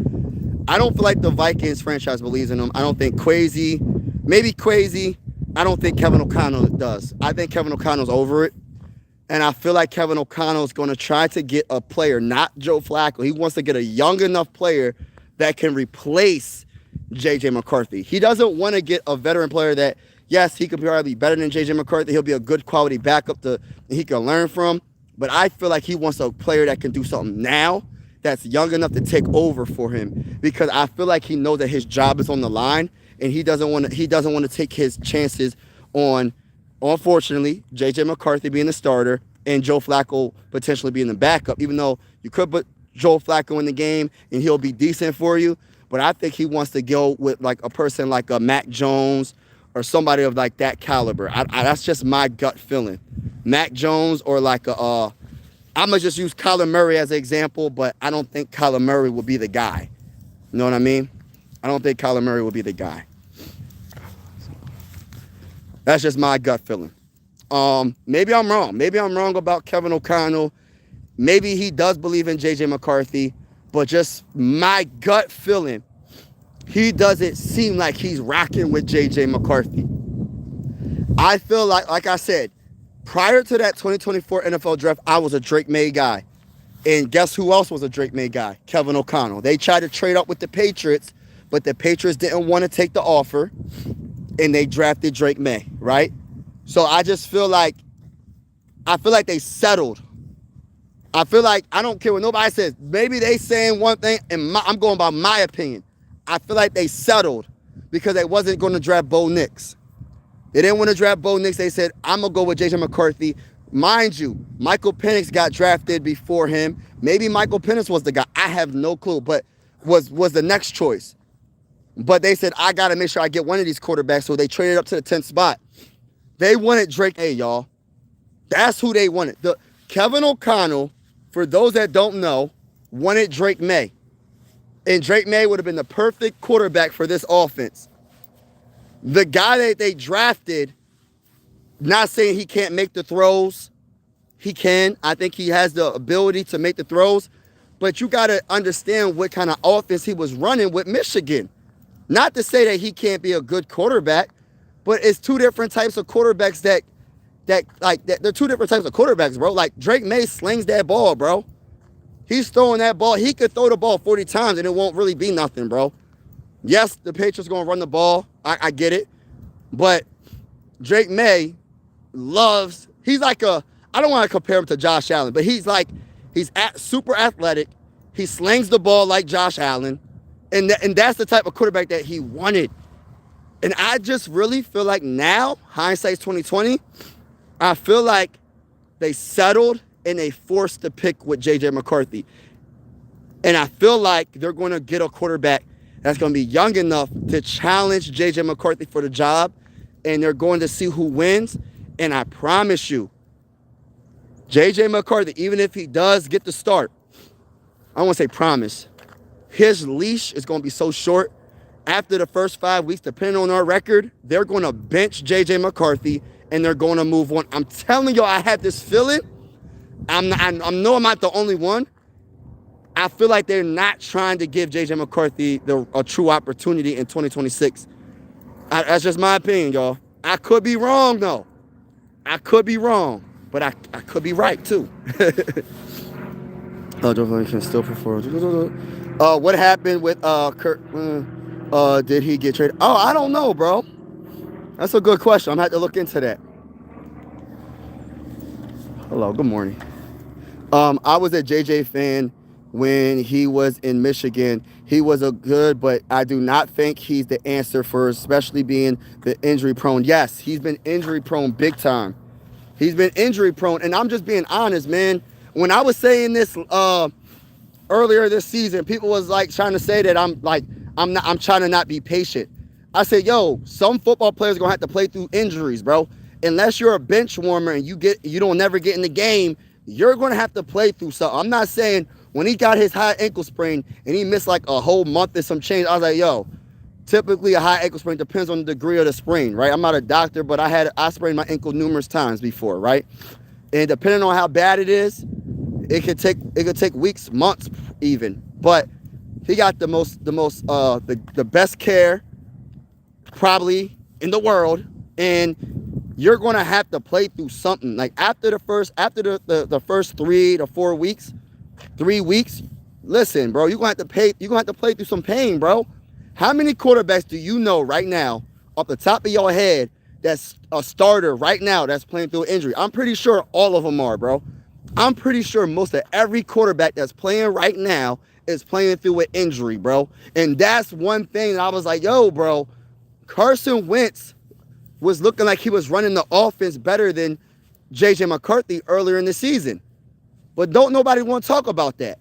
I don't feel like the Vikings franchise believes in him. I don't think maybe Quasi. I don't think Kevin O'Connell does. I think Kevin O'Connell's over it. And I feel like Kevin O'Connell is going to try to get a player, not Joe Flacco. He wants to get a young enough player that can replace J.J. McCarthy. He doesn't want to get a veteran player that, yes, he could probably be better than J.J. McCarthy. He'll be a good quality backup he can learn from. But I feel like he wants a player that can do something now that's young enough to take over for him, because I feel like he knows that his job is on the line, and he doesn't want to take his chances on, unfortunately, J.J. McCarthy being the starter and Joe Flacco potentially being the backup, even though you could put Joe Flacco in the game and he'll be decent for you. But I think he wants to go with like a person like a Mac Jones or somebody of like that caliber. That's just my gut feeling. Mac Jones or like I'm going to just use Kyler Murray as an example, but I don't think Kyler Murray will be the guy. You know what I mean? I don't think Kyler Murray will be the guy. That's just my gut feeling. Maybe I'm wrong. Maybe I'm wrong about Kevin O'Connell. Maybe he does believe in J.J. McCarthy, but just my gut feeling, he doesn't seem like he's rocking with J.J. McCarthy. I feel like I said, prior to that 2024 NFL draft, I was a Drake May guy. And guess who else was a Drake May guy? Kevin O'Connell. They tried to trade up with the Patriots, but the Patriots didn't want to take the offer, and they drafted Drake May, right? So I just feel like they settled. I feel like, I don't care what nobody says. Maybe they saying one thing, and I'm going by my opinion. I feel like they settled because they wasn't going to draft Bo Nix. They didn't want to draft Bo Nix. They said, I'm going to go with J.J. McCarthy. Mind you, Michael Penix got drafted before him. Maybe Michael Penix was the guy. I have no clue, but was the next choice. But they said, I got to make sure I get one of these quarterbacks, so they traded up to the 10th spot. They wanted Drake May, y'all. That's who they wanted. Kevin O'Connell, for those that don't know, wanted Drake May. And Drake May would have been the perfect quarterback for this offense. The guy that they drafted, not saying he can't make the throws. He can. I think he has the ability to make the throws. But you got to understand what kind of offense he was running with Michigan. Not to say that he can't be a good quarterback, but it's two different types of quarterbacks that they're two different types of quarterbacks, bro. Like Drake May slings that ball, bro. He's throwing that ball. He could throw the ball 40 times and it won't really be nothing, bro. Yes, the Patriots going to run the ball. I get it. But Drake May he's like I don't want to compare him to Josh Allen, but he's super athletic. He slings the ball like Josh Allen. And that's the type of quarterback that he wanted. And I just really feel like now, hindsight's 2020, I feel like they settled and they forced to pick with J.J. McCarthy. And I feel like they're going to get a quarterback that's going to be young enough to challenge J.J. McCarthy for the job. And they're going to see who wins. And I promise you, J.J. McCarthy, even if he does get the start, I don't want to say promise, his leash is going to be so short. After the first 5 weeks, depending on our record, they're going to bench J.J. McCarthy and they're going to move on. I'm telling y'all, I have this feeling. I know I'm not the only one. I feel like they're not trying to give J.J. McCarthy a true opportunity in 2026. That's just my opinion, y'all. I could be wrong, though. I could be wrong, but I could be right, too. Joe Flacco can still perform. What happened with Kirk? Did he get traded? Oh, I don't know, bro. That's a good question. I'm gonna have to look into that. Hello, good morning. I was a JJ fan when he was in Michigan. He was a good, but I do not think he's the answer for especially being the injury prone. Yes, he's been injury prone big time. He's been injury prone, and I'm just being honest, man. When I was saying this earlier this season, people was like trying to say that I'm trying to not be patient. I said, yo, some football players are gonna have to play through injuries, bro. Unless you're a bench warmer and you don't never get in the game, you're gonna have to play through something. I'm not saying when he got his high ankle sprain and he missed like a whole month and some change, I was like, yo, typically a high ankle sprain depends on the degree of the sprain, right? I'm not a doctor, but I sprained my ankle numerous times before, right? And depending on how bad it is, it could take weeks, months even. But he got the best care probably in the world, and you're gonna have to play through something. Like after the first 3 to 4 weeks, 3 weeks, listen, bro, you're gonna have to play through some pain, bro. How many quarterbacks do you know right now, off the top of your head, that's a starter right now that's playing through injury? I'm pretty sure all of them are, bro. I'm pretty sure most of every quarterback that's playing right now is playing through an injury, bro. And that's one thing that I was like, yo, bro, Carson Wentz was looking like he was running the offense better than J.J. McCarthy earlier in the season. But don't nobody want to talk about that.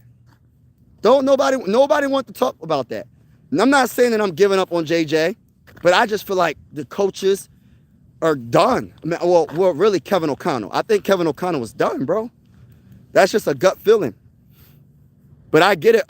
Nobody want to talk about that. And I'm not saying that I'm giving up on J.J., but I just feel like the coaches are done. I mean, well, really Kevin O'Connell. I think Kevin O'Connell was done, bro. That's just a gut feeling. But I get it,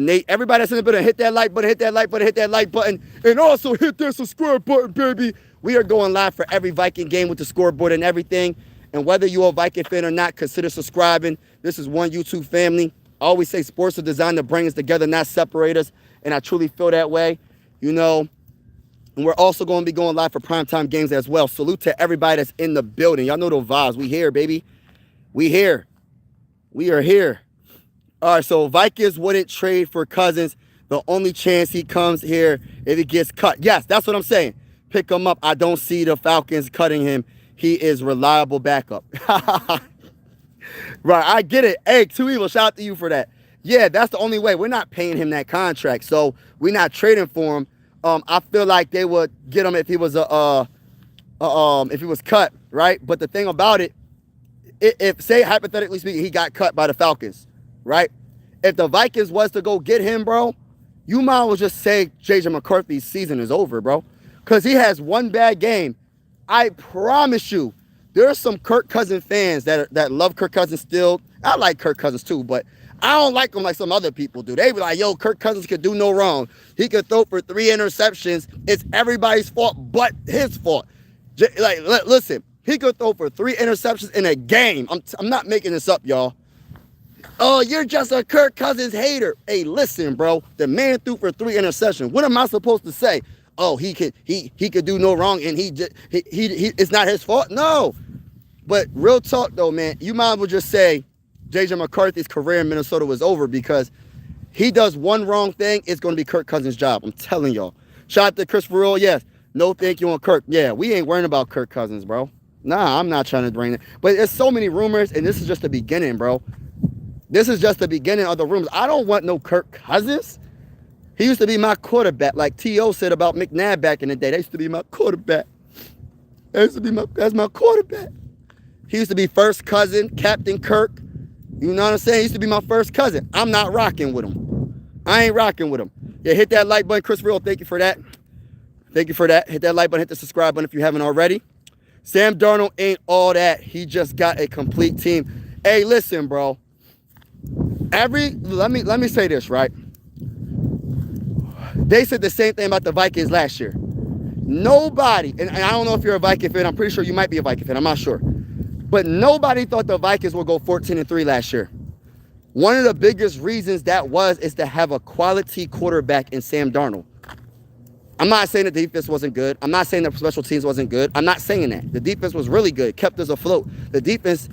Nate. Everybody that's in the building, hit that like button, hit that like button, hit that like button, and also hit that subscribe button, baby. We are going live for every Viking game with the scoreboard and everything. And whether you're a Viking fan or not, consider subscribing. This is one YouTube family. I always say sports are designed to bring us together, not separate us. And I truly feel that way, you know. And we're also going to be going live for primetime games as well. Salute to everybody that's in the building. Y'all know the vibes. We here, baby. We here. We are here. All right, so Vikings wouldn't trade for Cousins. The only chance he comes here if he gets cut. Yes, that's what I'm saying. Pick him up. I don't see the Falcons cutting him. He is reliable backup. Right, I get it. Hey, Too Evil, shout out to you for that. Yeah, that's the only way. We're not paying him that contract, so we're not trading for him. I feel like they would get him if he was if he was cut, right? But the thing about it, if say hypothetically speaking, he got cut by the Falcons, right? If the Vikings was to go get him, bro, you might as well just say J.J. McCarthy's season is over, bro, because he has one bad game. I promise you, there are some Kirk Cousins fans that love Kirk Cousins still. I like Kirk Cousins too, but I don't like him like some other people do. They be like, yo, Kirk Cousins could do no wrong. He could throw for 3 interceptions. It's everybody's fault but his fault. Listen, he could throw for 3 interceptions in a game. I'm not making this up, y'all. Oh, you're just a Kirk Cousins hater. Hey, listen, bro. The man threw for 3 interceptions. What am I supposed to say? Oh, he could do no wrong, and he it's not his fault. No, but real talk though, man, you might as well just say J.J. McCarthy's career in Minnesota was over because he does one wrong thing, it's going to be Kirk Cousins' job. I'm telling y'all. Shout out to Christopher Earl. Yes, no thank you on Kirk. Yeah, we ain't worrying about Kirk Cousins, bro. Nah, I'm not trying to bring it. But there's so many rumors, and this is just the beginning, bro. This is just the beginning of the rumors. I don't want no Kirk Cousins. He used to be my quarterback, like T.O. said about McNabb back in the day. That used to be my quarterback. That's my quarterback. He used to be first cousin, Captain Kirk. You know what I'm saying? He used to be my first cousin. I'm not rocking with him. I ain't rocking with him. Yeah, hit that like button, Chris Real. Thank you for that. Thank you for that. Hit that like button, hit the subscribe button if you haven't already. Sam Darnold ain't all that. He just got a complete team. Hey, listen, bro. Let me say this, right? They said the same thing about the Vikings last year. Nobody, and I don't know if you're a Viking fan. I'm pretty sure you might be a Viking fan. I'm not sure. But nobody thought the Vikings would go 14-3 last year. One of the biggest reasons that is to have a quality quarterback in Sam Darnold. I'm not saying that the defense wasn't good. I'm not saying that special teams wasn't good. I'm not saying that. The defense was really good, kept us afloat. The defense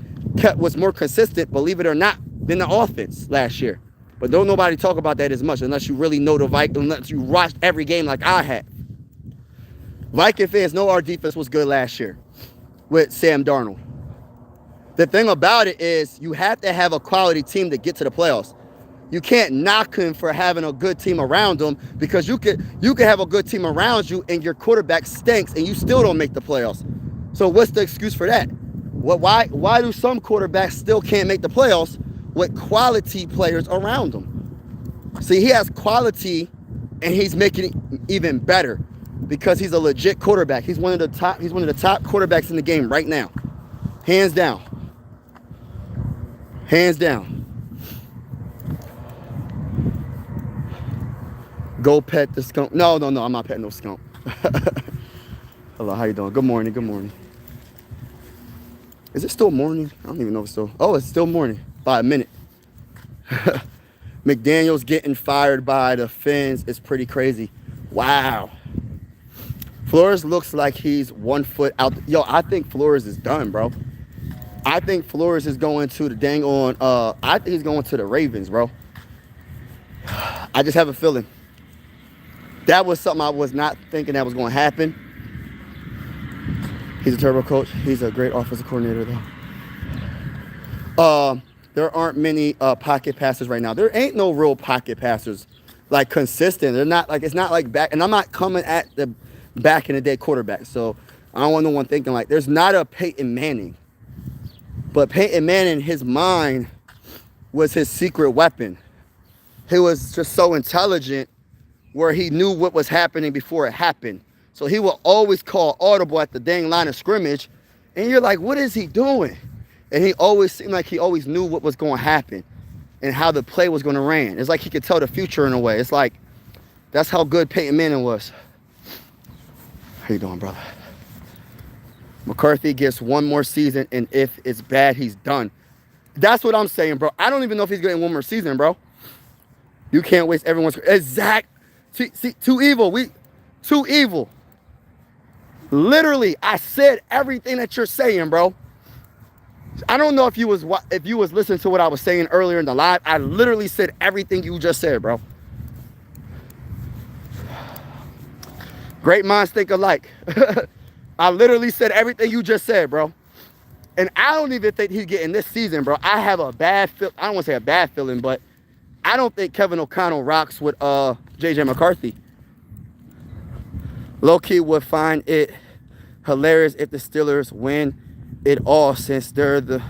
was more consistent, believe it or not, than the offense last year. But don't nobody talk about that as much unless you really know the Vikings, unless you watched every game like I had. Viking fans know our defense was good last year with Sam Darnold. The thing about it is you have to have a quality team to get to the playoffs. You can't knock him for having a good team around him, because you could have a good team around you and your quarterback stinks and you still don't make the playoffs. So what's the excuse for that? Why do some quarterbacks still can't make the playoffs with quality players around them? See, he has quality and he's making it even better because he's a legit quarterback. He's one of the top quarterbacks in the game right now. Hands down. Hands down. Go pet the skunk. No, I'm not petting no skunk. Hello, how you doing? Good morning, good morning. Is it still morning? I don't even know if it's still. Oh, it's still morning by a minute. McDaniels getting fired by the Fins is pretty crazy. Wow. Flores looks like he's 1 foot out. Yo, I think Flores is done, bro. I think Flores is going to the I think he's going to the Ravens, bro. I just have a feeling. That was something I was not thinking that was going to happen. He's a turbo coach. He's a great offensive coordinator, though. There aren't many pocket passers right now. There ain't no real pocket passers, like, consistent. They're not like, it's not like back. And I'm not coming at the back in the day quarterback. So I don't want no one thinking like there's not a Peyton Manning. But Peyton Manning, his mind was his secret weapon. He was just so intelligent where he knew what was happening before it happened. So he will always call audible at the dang line of scrimmage. And you're like, what is he doing? And he always seemed like he always knew what was going to happen and how the play was going to run. It's like he could tell the future in a way. It's like, that's how good Peyton Manning was. How you doing, brother? McCarthy gets one more season, and if it's bad, he's done. That's what I'm saying, bro. I don't even know if he's getting one more season, bro. You can't waste everyone's... Exact. See, too evil. Too evil. Literally, I said everything that you're saying, bro. I don't know if you was listening to what I was saying earlier in the live. I literally said everything you just said, bro. Great minds think alike. I literally said everything you just said, bro. And I don't even think he's getting this season, bro. I have a bad feel. I don't want to say a bad feeling, but I don't think Kevin O'Connell rocks with J.J. McCarthy. Low-key would find it hilarious if the Steelers win it all, since they're the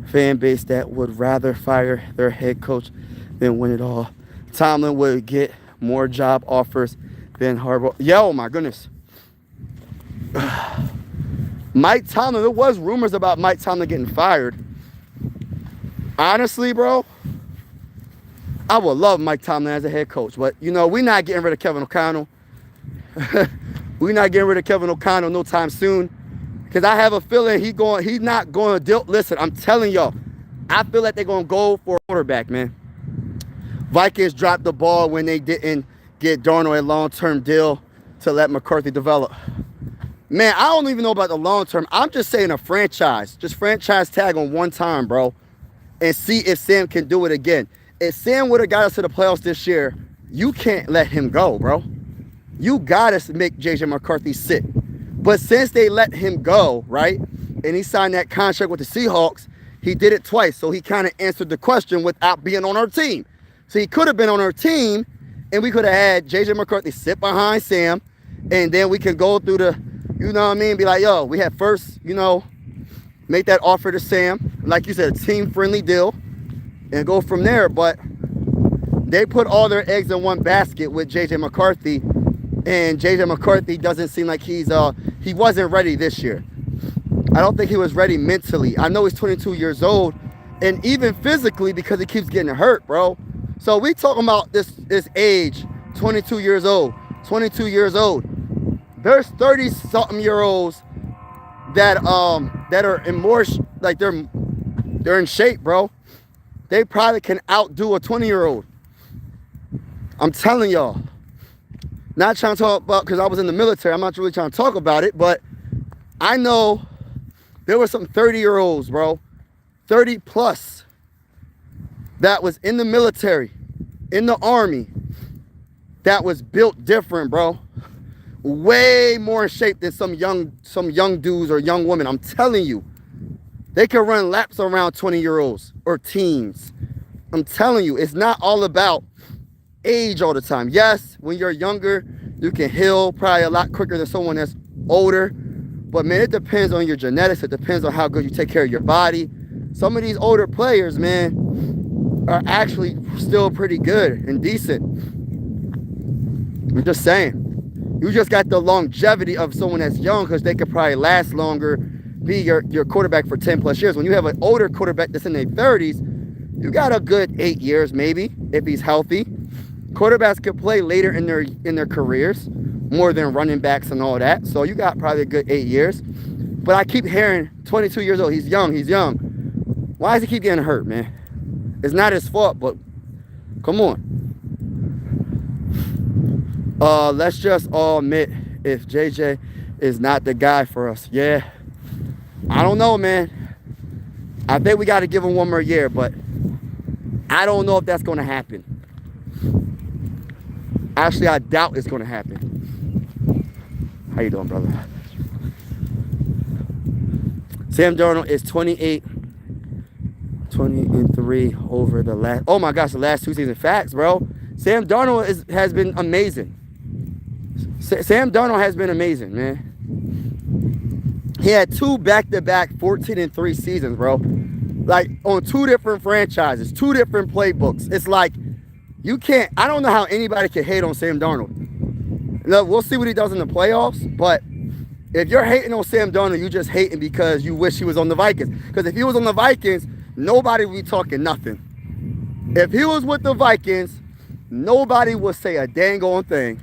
fan base that would rather fire their head coach than win it all. Tomlin would get more job offers than Harbaugh. Yo, my goodness. Mike Tomlin, there was rumors about Mike Tomlin getting fired. Honestly, bro, I would love Mike Tomlin as a head coach. But, you know, we're not getting rid of Kevin O'Connell. We're not getting rid of Kevin O'Connell no time soon. Because I have a feeling he's not going to deal. Listen, I'm telling y'all, I feel like they're going to go for a quarterback, man. Vikings dropped the ball when they didn't get Darnold a long-term deal to let McCarthy develop. Man, I don't even know about the long-term. I'm just saying a franchise. Just franchise tag on one time, bro. And see if Sam can do it again. If Sam would have got us to the playoffs this year, you can't let him go, bro. You got to make J.J. McCarthy sit. But since they let him go, right, and he signed that contract with the Seahawks, he did it twice. So he kind of answered the question without being on our team. So he could have been on our team, and we could have had J.J. McCarthy sit behind Sam, and then we can go through the, you know what I mean, be like, yo, we had first, you know, make that offer to Sam. Like you said, a team-friendly deal, and go from there. But they put all their eggs in one basket with J.J. McCarthy, and J.J. McCarthy doesn't seem like he wasn't ready this year. I don't think he was ready mentally. I know he's 22 years old, and even physically, because he keeps getting hurt, bro. So we talking about this age, 22 years old. 22 years old. There's 30-something-year-olds that are in more, like they're in shape, bro. They probably can outdo a 20-year-old. I'm telling y'all. Not trying to talk about, because I was in the military, I'm not really trying to talk about it, but I know there were some 30-year-olds, bro, 30 plus, that was in the military, in the army, that was built different, bro. Way more in shape than some young dudes or young women. I'm telling you, they can run laps around 20-year-olds or teens. I'm telling you, it's not all about age all the time. Yes, when you're younger, you can heal probably a lot quicker than someone that's older. But man, it depends on your genetics. It depends on how good you take care of your body. Some of these older players, man, are actually still pretty good and decent. I'm just saying. You just got the longevity of someone that's young because they could probably last longer, be your quarterback for 10 plus years. When you have an older quarterback that's in their 30s, you got a good 8 years maybe if he's healthy. Quarterbacks could play later in their careers, more than running backs and all that. So you got probably a good 8 years. But I keep hearing 22 years old, he's young. Why does he keep getting hurt, man? It's not his fault, but come on. Let's just all admit if JJ is not the guy for us. Yeah, I don't know, man. I think we got to give him one more year, but I don't know if that's going to happen. Actually, I doubt it's going to happen. How you doing, brother? Sam Darnold is 20-3 over the last. Oh my gosh, the last 2 seasons. Facts, bro. Sam Darnold has been amazing. Sam Darnold has been amazing, man. He had 2 back-to-back 14-3 seasons, bro. Like on 2 different franchises, 2 different playbooks. It's like you can't. I don't know how anybody can hate on Sam Darnold. Look, we'll see what he does in the playoffs, but if you're hating on Sam Darnold, you just hating because you wish he was on the Vikings. Because if he was on the Vikings, nobody would be talking nothing. If he was with the Vikings, nobody would say a dang on thing.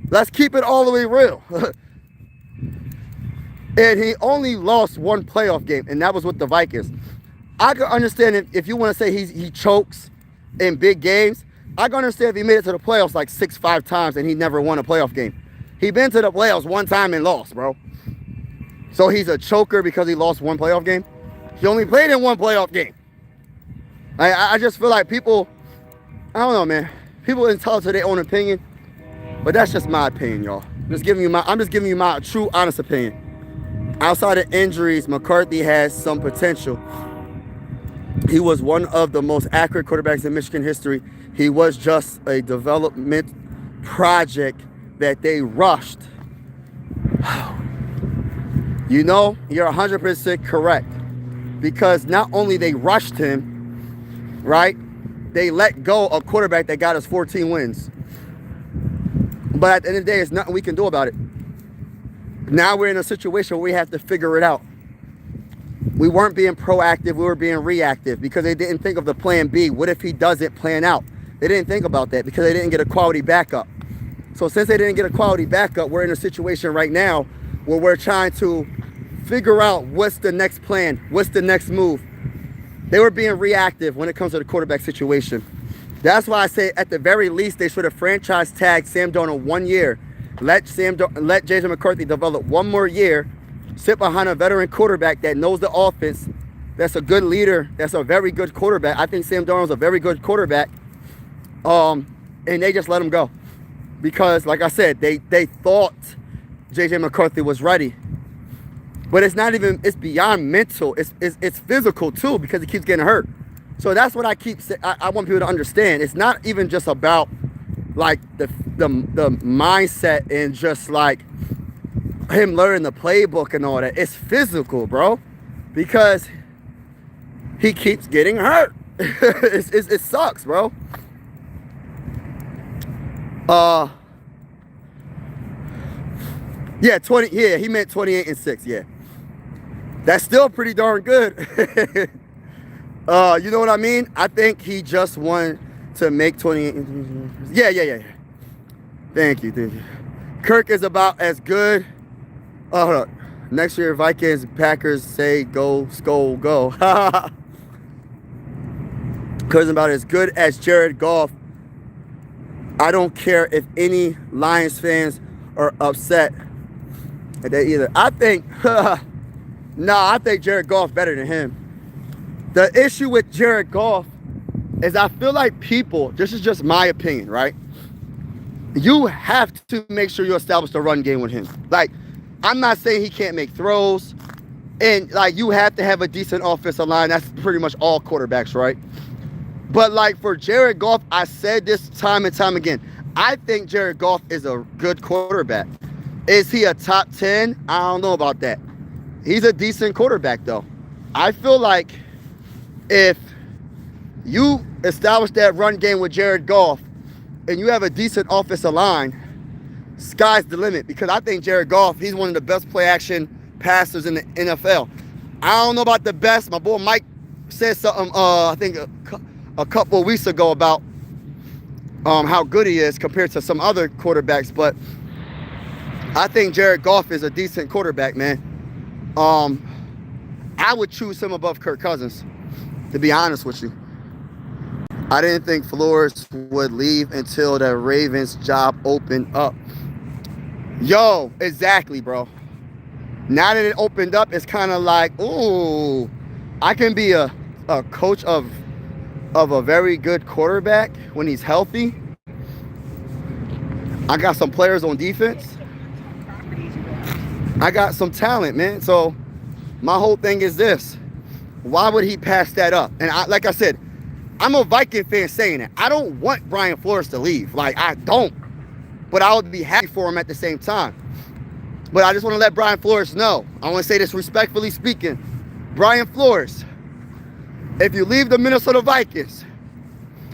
Let's keep it all the way real. And he only lost 1 playoff game, and that was with the Vikings. I can understand if you want to say he chokes in big games. I can understand if he made it to the playoffs like 6-5 times and he never won a playoff game. He been to the playoffs 1 time and lost, bro. So he's a choker because he lost 1 playoff game? He only played in 1 playoff game. I just feel like people, I don't know, man. People are entitled to their own opinion, but that's just my opinion, y'all. I'm just giving you my true, honest opinion. Outside of injuries, McCarthy has some potential. He was one of the most accurate quarterbacks in Michigan history. He was just a development project that they rushed. You know, you're 100% correct. Because not only they rushed him, right? They let go a quarterback that got us 14 wins. But at the end of the day, there's nothing we can do about it. Now we're in a situation where we have to figure it out. We weren't being proactive, we were being reactive because they didn't think of the plan B. What if he doesn't plan out? They didn't think about that because they didn't get a quality backup. So since they didn't get a quality backup, we're in a situation right now where we're trying to figure out what's the next plan, what's the next move. They were being reactive when it comes to the quarterback situation. That's why I say at the very least they should have franchise tagged Sam Darnold 1 year. Let Jason McCarthy develop 1 more year, sit behind a veteran quarterback that knows the offense, that's a good leader, that's a very good quarterback. I think Sam Darnold's a very good quarterback. And they just let him go. Because, like I said, they thought J.J. McCarthy was ready. But it's not even, it's beyond mental. It's physical, too, because he keeps getting hurt. So that's what I keep saying. I want people to understand. It's not even just about, like, the mindset and just, like, him learning the playbook and all that. It's physical, bro. Because he keeps getting hurt. It sucks, bro. Yeah, 20. Yeah, he meant 28-6. Yeah, that's still pretty darn good. You know what I mean? I think he just wanted to make 28. Yeah. Thank you. Kirk is about as good. Hold up. Next year, Vikings, Packers say go, Skol, go. Cousins about as good as Jared Goff. I don't care if any Lions fans are upset at that either. I think, I think Jared Goff better than him. The issue with Jared Goff is I feel like people, this is just my opinion, right? You have to make sure you establish the run game with him. Like, I'm not saying he can't make throws. And, like, you have to have a decent offensive line. That's pretty much all quarterbacks, right? But, like, for Jared Goff, I said this time and time again. I think Jared Goff is a good quarterback. Is he a top 10? I don't know about that. He's a decent quarterback, though. I feel like if you establish that run game with Jared Goff and you have a decent offensive line, sky's the limit. Because I think Jared Goff, he's one of the best play-action passers in the NFL. I don't know about the best. My boy Mike said something, I think a couple of weeks ago about how good he is compared to some other quarterbacks. But I think Jared Goff is a decent quarterback, man. I would choose him above Kirk Cousins, to be honest with you. I didn't think Flores would leave until the Ravens job opened up. Yo, exactly, bro. Now that it opened up, it's kind of like, ooh, I can be a coach of a very good quarterback when he's healthy. I got some players on defense. I got some talent, man. So my whole thing is this. Why would he pass that up? And like I said, I'm a Viking fan saying that. I don't want Brian Flores to leave. Like, I don't. But I would be happy for him at the same time. But I just want to let Brian Flores know. I want to say this respectfully speaking. Brian Flores, if you leave the Minnesota Vikings,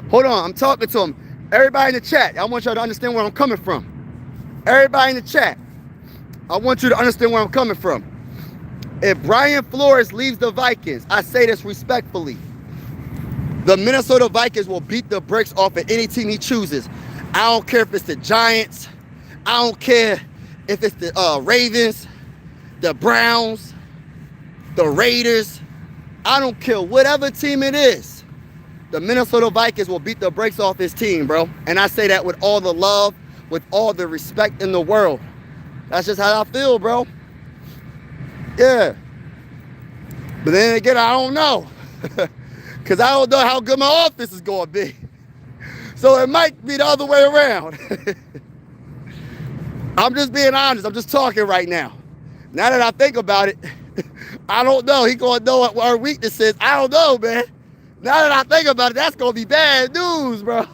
hold on, I'm talking to him. Everybody in the chat, I want y'all to understand where I'm coming from. Everybody in the chat, I want you to understand where I'm coming from. If Brian Flores leaves the Vikings, I say this respectfully, the Minnesota Vikings will beat the brakes off of any team he chooses. I don't care if it's the Giants. I don't care if it's the Ravens, the Browns, the Raiders. I don't care whatever team it is. The Minnesota Vikings will beat the brakes off his team, bro. And I say that with all the love, with all the respect in the world. That's just how I feel, bro. Yeah. But then again, I don't know. Because I don't know how good my offense is going to be. So it might be the other way around. I'm just being honest. I'm just talking right now. Now that I think about it, I don't know. He's going to know what our weakness is. I don't know, man. Now that I think about it, that's going to be bad news, bro.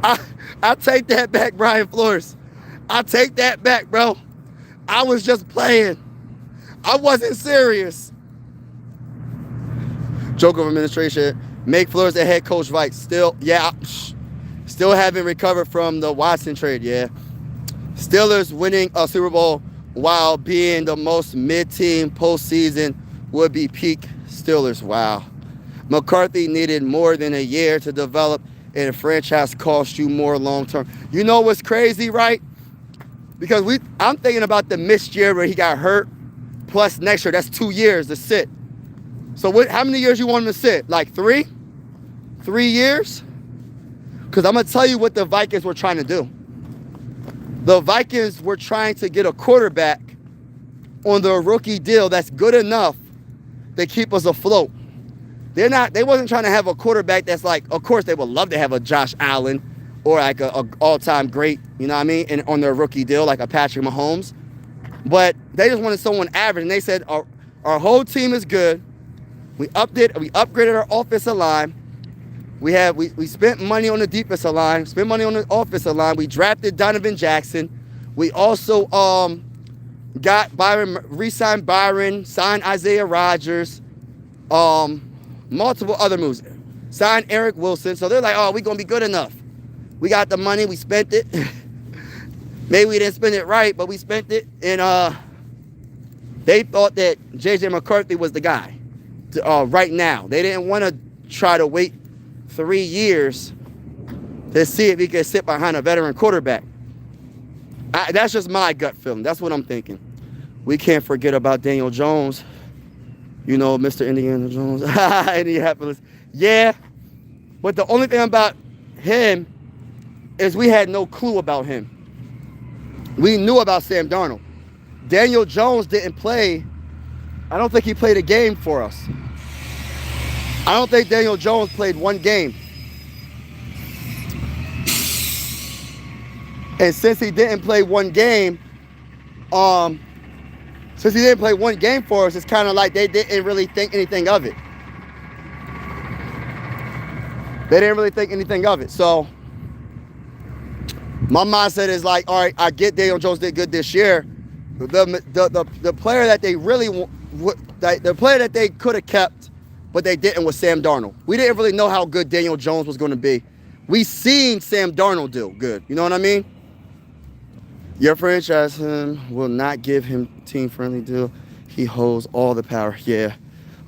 I take that back, Brian Flores. I take that back, bro. I was just playing. I wasn't serious. Joke of administration. Make Flores the head coach, Vikes. Still haven't recovered from the Watson trade, yeah. Steelers winning a Super Bowl while being the most mid-team postseason would be peak Steelers. Wow. McCarthy needed more than a year to develop, and a franchise cost you more long-term. You know what's crazy, right? Because I'm thinking about the missed year where he got hurt, plus next year. That's 2 years to sit. So how many years you want him to sit? Like 3? 3 years? Because I'm going to tell you what the Vikings were trying to do. The Vikings were trying to get a quarterback on the rookie deal that's good enough to keep us afloat. They wasn't trying to have a quarterback that's like, of course they would love to have a Josh Allen or like a all-time great, you know what I mean, and on their rookie deal like a Patrick Mahomes. But they just wanted someone average, and they said our whole team is good. We upgraded our offensive line. We spent money on the defensive line, spent money on the offensive line. We drafted Donovan Jackson. We also got Byron, re-signed Byron, signed Isaiah Rodgers, multiple other moves. Signed Eric Wilson. So they're like, oh, we're going to be good enough. We got the money. We spent it. Maybe we didn't spend it right, but we spent it. And they thought that J.J. McCarthy was the guy right now. They didn't want to try to wait 3 years to see if he could sit behind a veteran quarterback. That's just my gut feeling. That's what I'm thinking. We can't forget about Daniel Jones. You know, Mr. Indiana Jones. Indianapolis. Yeah. But the only thing about him is we had no clue about him. We knew about Sam Darnold. Daniel Jones didn't play. I don't think he played a game for us. I don't think Daniel Jones played one game. And since he didn't play one game, for us, it's kind of like they didn't really think anything of it. So my mindset is like, all right, I get Daniel Jones did good this year. The player that they the player that they could have kept, but they didn't, was Sam Darnold. We didn't really know how good Daniel Jones was going to be. We seen Sam Darnold do good. You know what I mean? Your franchise will not give him team-friendly deal. He holds all the power. Yeah.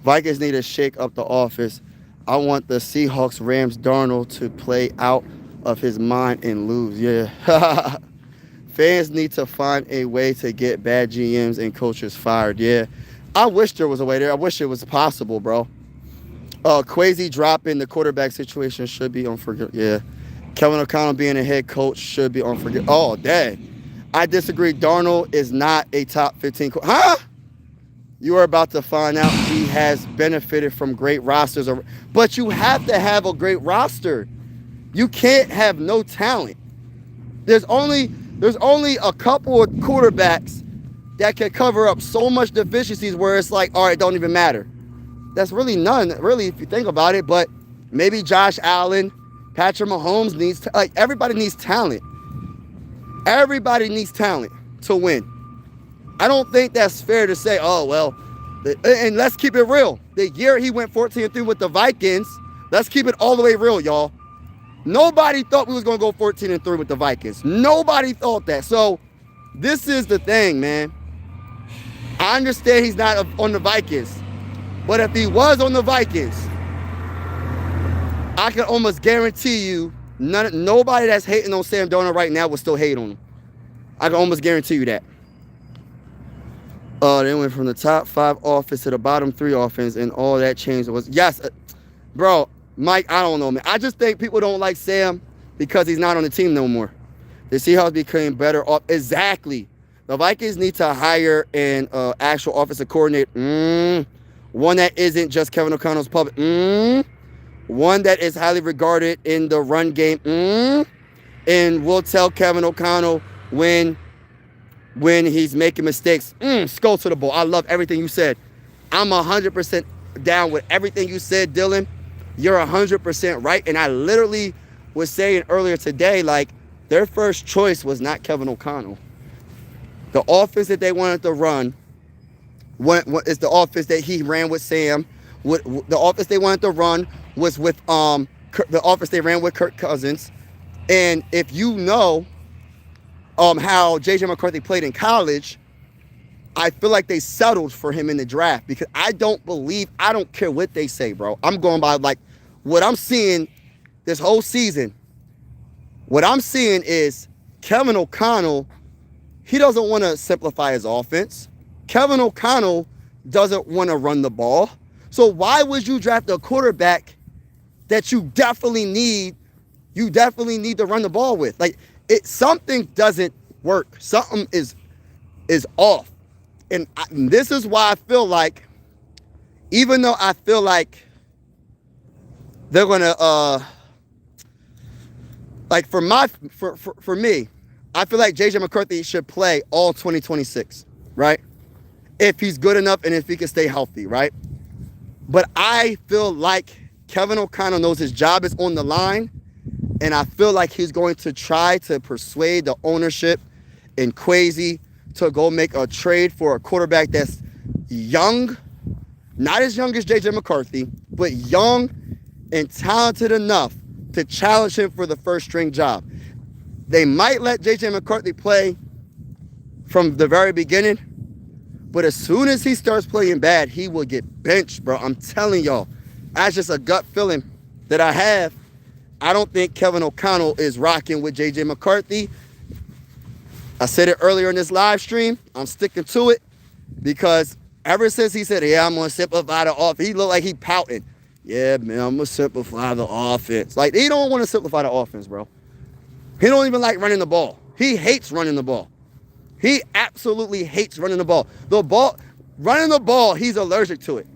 Vikings need to shake up the office. I want the Seahawks Rams Darnold to play out of his mind and lose. Yeah. Fans need to find a way to get bad GMs and coaches fired. Yeah. I wish there was a way there. I wish it was possible, bro. Quasi dropping the quarterback situation should be unforgivable. Yeah. Kevin O'Connell being a head coach should be unforgivable. Oh, dang. I disagree. Darnold is not a top 15 coach. Huh? You are about to find out he has benefited from great rosters. But you have to have a great roster. You can't have no talent. There's only a couple of quarterbacks that can cover up so much deficiencies where it's like, all right, it don't even matter. That's really none, really, if you think about it. But maybe Josh Allen, Patrick Mahomes needs, everybody needs talent. Everybody needs talent to win. I don't think that's fair to say, oh, well, and let's keep it real. The year he went 14-3 with the Vikings, let's keep it all the way real, y'all. Nobody thought we was going to go 14-3 with the Vikings. Nobody thought that. So this is the thing, man. I understand he's not on the Vikings. But if he was on the Vikings, I can almost guarantee you nobody that's hating on Sam Darnold right now will still hate on him. I can almost guarantee you that. They went from the top 5 offense to the bottom 3 offense, and all that changed was, yes, bro, Mike, I don't know, man. I just think people don't like Sam because he's not on the team no more. The Seahawks became better off. Exactly. The Vikings need to hire an actual offensive coordinator. One that isn't just Kevin O'Connell's puppet. One that is highly regarded in the run game. And will tell Kevin O'Connell when he's making mistakes. Skull to the ball. I love everything you said. I'm 100% down with everything you said, Dylan. You're 100% right. And I literally was saying earlier today, like, their first choice was not Kevin O'Connell. The offense that they wanted to run is the offense that he ran with Sam. The offense they wanted to run was with the offense they ran with Kirk Cousins. And if you know how J.J. McCarthy played in college, I feel like they settled for him in the draft because I don't care what they say, bro. I'm going by, like, what I'm seeing this whole season. What I'm seeing is Kevin O'Connell, he doesn't want to simplify his offense. Kevin O'Connell doesn't want to run the ball. So why would you draft a quarterback that you definitely need to run the ball with? Like, something doesn't work. Something is off. And this is why I feel like, even though I feel like they're going to, like, for me, I feel like J.J. McCarthy should play all 2026, right? If he's good enough and if he can stay healthy, right? But I feel like Kevin O'Connell knows his job is on the line, and I feel like he's going to try to persuade the ownership and Quasi to go make a trade for a quarterback that's young, not as young as J.J. McCarthy, but young and talented enough to challenge him for the first string job. They might let J.J. McCarthy play from the very beginning, but as soon as he starts playing bad, he will get benched, bro. I'm telling y'all. That's just a gut feeling that I have. I don't think Kevin O'Connell is rocking with J.J. McCarthy. I said it earlier in this live stream. I'm sticking to it because ever since he said, yeah, I'm going to simplify the offense, he looked like he pouting. Yeah, man, I'm going to simplify the offense. Like, he don't want to simplify the offense, bro. He don't even like running the ball. He hates running the ball. He absolutely hates running the ball. Running the ball, he's allergic to it.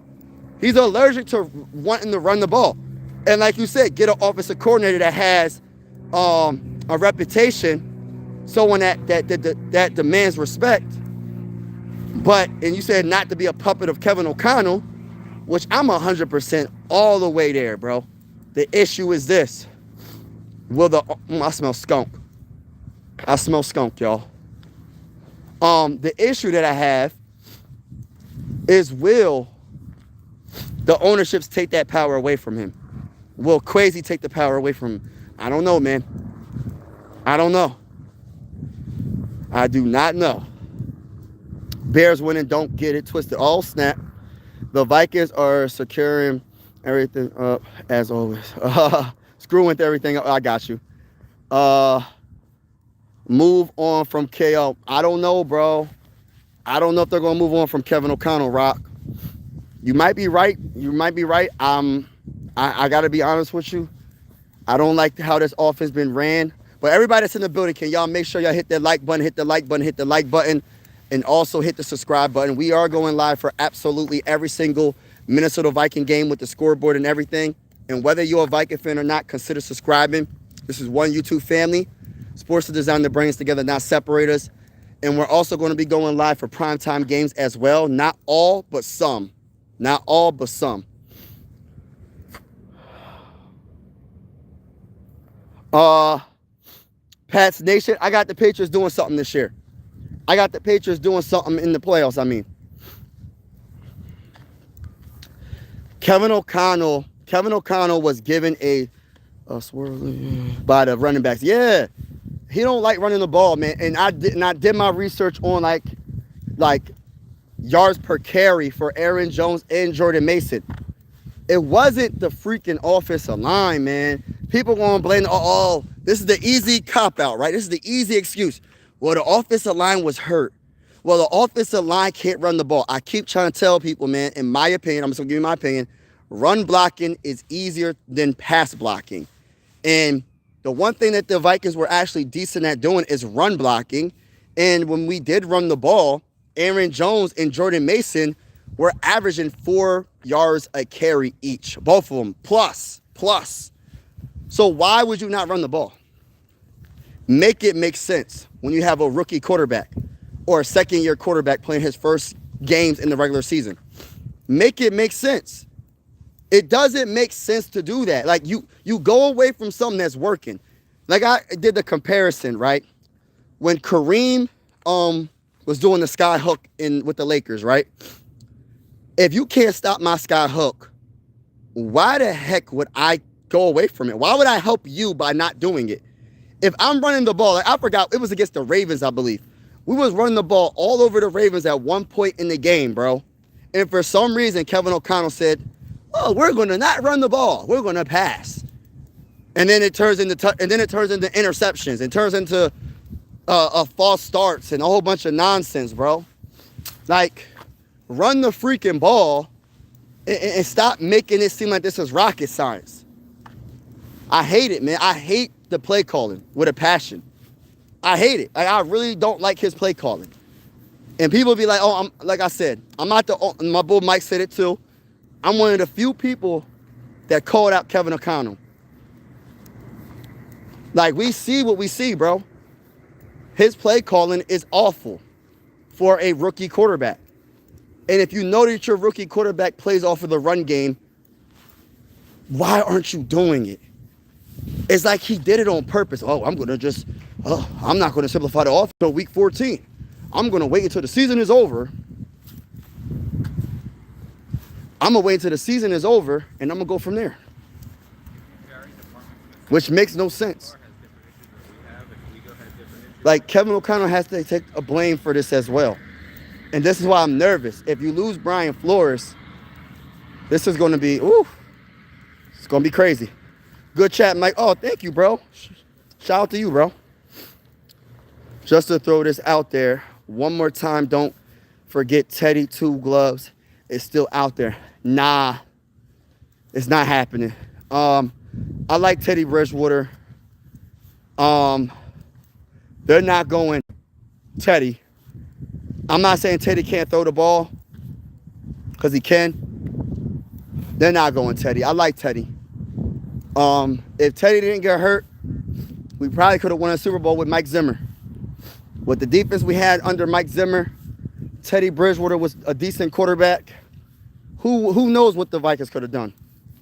He's allergic to wanting to run the ball. And like you said, get an offensive coordinator that has a reputation, someone that demands respect. But, and you said not to be a puppet of Kevin O'Connell, which I'm 100% all the way there, bro. The issue is this. I smell skunk. I smell skunk, y'all. The issue that I have is, will the ownerships take that power away from him? Will Crazy take the power away from him? I don't know, man. I don't know. I do not know. Bears winning, don't get it twisted. Oh, snap. The Vikings are securing everything up, as always. Screwing with everything up. I got you. Move on from KO. I don't know, bro. I don't know if they're going to move on from Kevin O'Connell, Rock. You might be right. You might be right. I got to be honest with you. I don't like how this offense been ran. But everybody that's in the building, can y'all make sure y'all hit that like button, hit the like button, hit the like button, and also hit the subscribe button. We are going live for absolutely every single Minnesota Viking game with the scoreboard and everything. And whether you're a Viking fan or not, consider subscribing. This is one YouTube family. Sports is designed to bring us together, not separate us. And we're also going to be going live for primetime games as well. Not all, but some. Not all, but some. Pats Nation, I got the Patriots doing something this year. I got the Patriots doing something in the playoffs, I mean. Kevin O'Connell was given a swirly by the running backs. Yeah. He don't like running the ball, man. And I did my research on like yards per carry for Aaron Jones and Jordan Mason. It wasn't the freaking offensive line, man. People going to blame, this is the easy cop-out, right? This is the easy excuse. Well, the offensive line was hurt. Well, the offensive line can't run the ball. I keep trying to tell people, man, in my opinion, I'm just going to give you my opinion, run blocking is easier than pass blocking. And the one thing that the Vikings were actually decent at doing is run blocking. And when we did run the ball, Aaron Jones and Jordan Mason were averaging 4 yards a carry each. Both of them, plus. So why would you not run the ball? Make it make sense when you have a rookie quarterback or a second-year quarterback playing his first games in the regular season. Make it make sense. It doesn't make sense to do that. Like, you go away from something that's working. Like, I did the comparison, right? When Kareem was doing the sky hook with the Lakers, right? If you can't stop my sky hook, why the heck would I go away from it? Why would I help you by not doing it? If I'm running the ball, like I forgot, it was against the Ravens, I believe. We was running the ball all over the Ravens at one point in the game, bro. And for some reason, Kevin O'Connell said, we're going to not run the ball. We're going to pass. And then it turns into interceptions. It turns into false starts and a whole bunch of nonsense, bro. Like, run the freaking ball and stop making it seem like this is rocket science. I hate it, man. I hate the play calling with a passion. I hate it. I really don't like his play calling. And people be like, like I said, I'm not my boy Mike said it too. I'm one of the few people that called out Kevin O'Connell. Like, we see what we see, bro. His play calling is awful for a rookie quarterback. And if you know that your rookie quarterback plays off of the run game, why aren't you doing it? It's like he did it on purpose. I'm not going to simplify the offense until week 14. I'm going to wait until the season is over. And I'm going to go from there. Which makes no sense. Like, Kevin O'Connell has to take a blame for this as well. And this is why I'm nervous. If you lose Brian Flores, this is going to be, it's going to be crazy. Good chat, Mike. Oh, thank you, bro. Shout out to you, bro. Just to throw this out there, one more time, don't forget Teddy Two Gloves is still out there. Nah, it's not happening. I like Teddy Bridgewater. They're not going Teddy. I'm not saying Teddy can't throw the ball, because he can. They're not going Teddy. I like Teddy. If Teddy didn't get hurt, we probably could have won a Super Bowl with Mike Zimmer. With the defense we had under Mike Zimmer, Teddy Bridgewater was a decent quarterback. Who knows what the Vikings could have done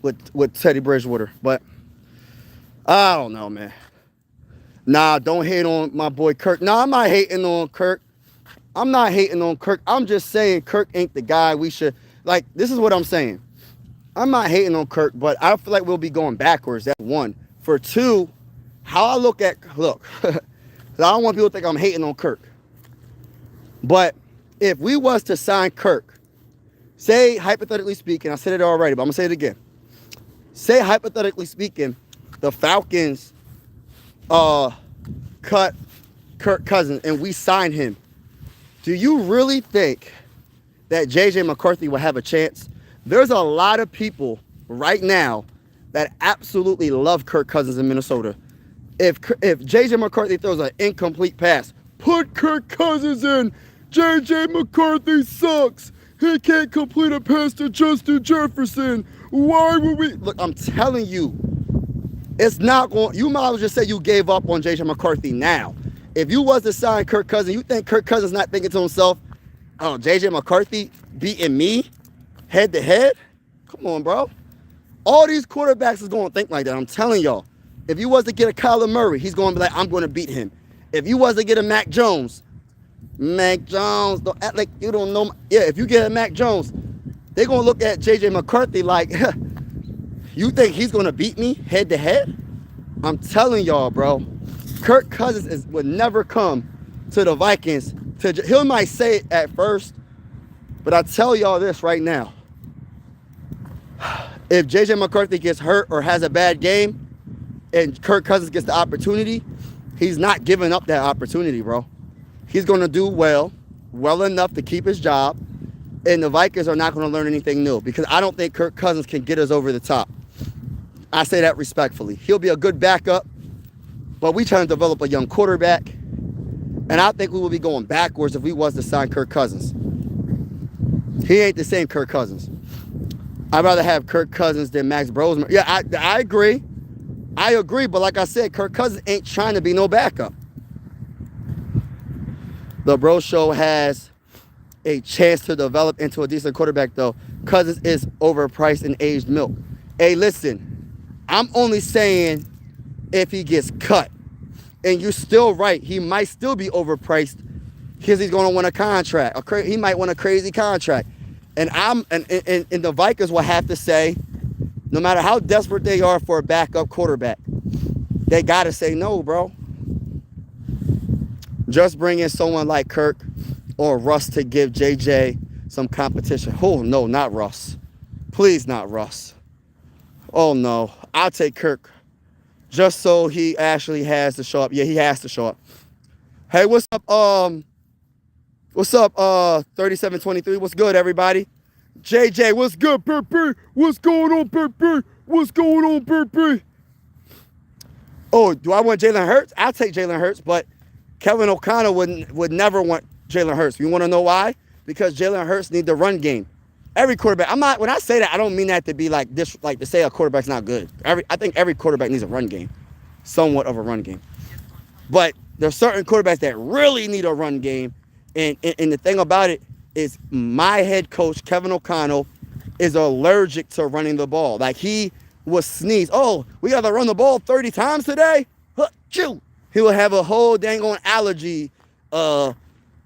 with Teddy Bridgewater? But I don't know, man. Nah, don't hate on my boy Kirk. Nah, I'm not hating on Kirk. I'm not hating on Kirk. I'm just saying Kirk ain't the guy we should, like, this is what I'm saying. I'm not hating on Kirk, but I feel like we'll be going backwards. That's one. For two, how I look, I don't want people to think I'm hating on Kirk. But if we was to sign Kirk, say, hypothetically speaking, I said it already, but I'm going to say it again. Say, hypothetically speaking, the Falcons cut Kirk Cousins and we sign him. Do you really think that J.J. McCarthy will have a chance? There's a lot of people right now that absolutely love Kirk Cousins in Minnesota. If J.J. McCarthy throws an incomplete pass, put Kirk Cousins in. J.J. McCarthy sucks. He can't complete a pass to Justin Jefferson. Why would we? Look, I'm telling you, it's not going. You might as well just say you gave up on J.J. McCarthy now. If you was to sign Kirk Cousins, you think Kirk Cousins not thinking to himself, oh, J.J. McCarthy beating me head to head? Come on, bro. All these quarterbacks is going to think like that. I'm telling y'all. If you was to get a Kyler Murray, he's going to be like, I'm going to beat him. If you was to get a Mac Jones, don't act like you don't know. Yeah, if you get a Mac Jones, they're going to look at J.J. McCarthy like, you think he's going to beat me head to head? I'm telling y'all, bro. Kirk Cousins would never come to the Vikings. He might say it at first, but I tell y'all this right now. If J.J. McCarthy gets hurt or has a bad game and Kirk Cousins gets the opportunity, he's not giving up that opportunity, bro. He's going to do well enough to keep his job, and the Vikings are not going to learn anything new because I don't think Kirk Cousins can get us over the top. I say that respectfully. He'll be a good backup, but we trying to develop a young quarterback, and I think we will be going backwards if we was to sign Kirk Cousins. He ain't the same Kirk Cousins. I'd rather have Kirk Cousins than Max Brosman. Yeah, I agree. I agree, but like I said, Kirk Cousins ain't trying to be no backup. The Bro Show has a chance to develop into a decent quarterback, though. Cousins is overpriced and aged milk. Hey, listen, I'm only saying if he gets cut. And you're still right. He might still be overpriced because he's going to win a contract. He might win a crazy contract. And the Vikings will have to say, no matter how desperate they are for a backup quarterback, they got to say no, bro. Just bring in someone like Kirk or Russ to give JJ some competition. Oh, no, not Russ. Please, not Russ. Oh, no. I'll take Kirk just so he actually has to show up. Yeah, he has to show up. Hey, what's up? What's up, 3723? What's good, everybody? JJ, what's good, Burpee? What's going on, Burpee? What's going on, Burpee? Oh, do I want Jalen Hurts? I'll take Jalen Hurts, but Kevin O'Connor would never want Jalen Hurts. You want to know why? Because Jalen Hurts needs the run game. Every quarterback. When I say that, I don't mean that to be like this, like to say a quarterback's not good. I think every quarterback needs a run game, somewhat of a run game. But there's certain quarterbacks that really need a run game. And the thing about it is my head coach, Kevin O'Connell, is allergic to running the ball. Like, he will sneeze. Oh, we got to run the ball 30 times today? He will have a whole dang on allergy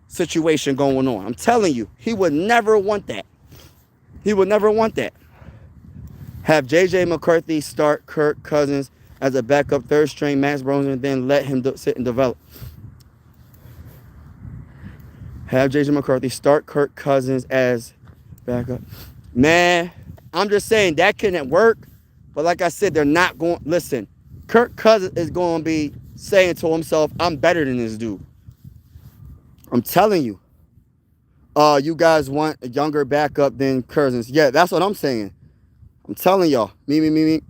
situation going on. I'm telling you, he would never want that. He would never want that. Have J.J. McCarthy start Kirk Cousins as a backup third string Max Brosnan and then let him sit and develop. Have J.J. McCarthy start Kirk Cousins as backup. Man, I'm just saying that couldn't work. But like I said, they're not going. Listen, Kirk Cousins is going to be saying to himself, I'm better than this dude. I'm telling you. You guys want a younger backup than Cousins. Yeah, that's what I'm saying. I'm telling y'all. Me.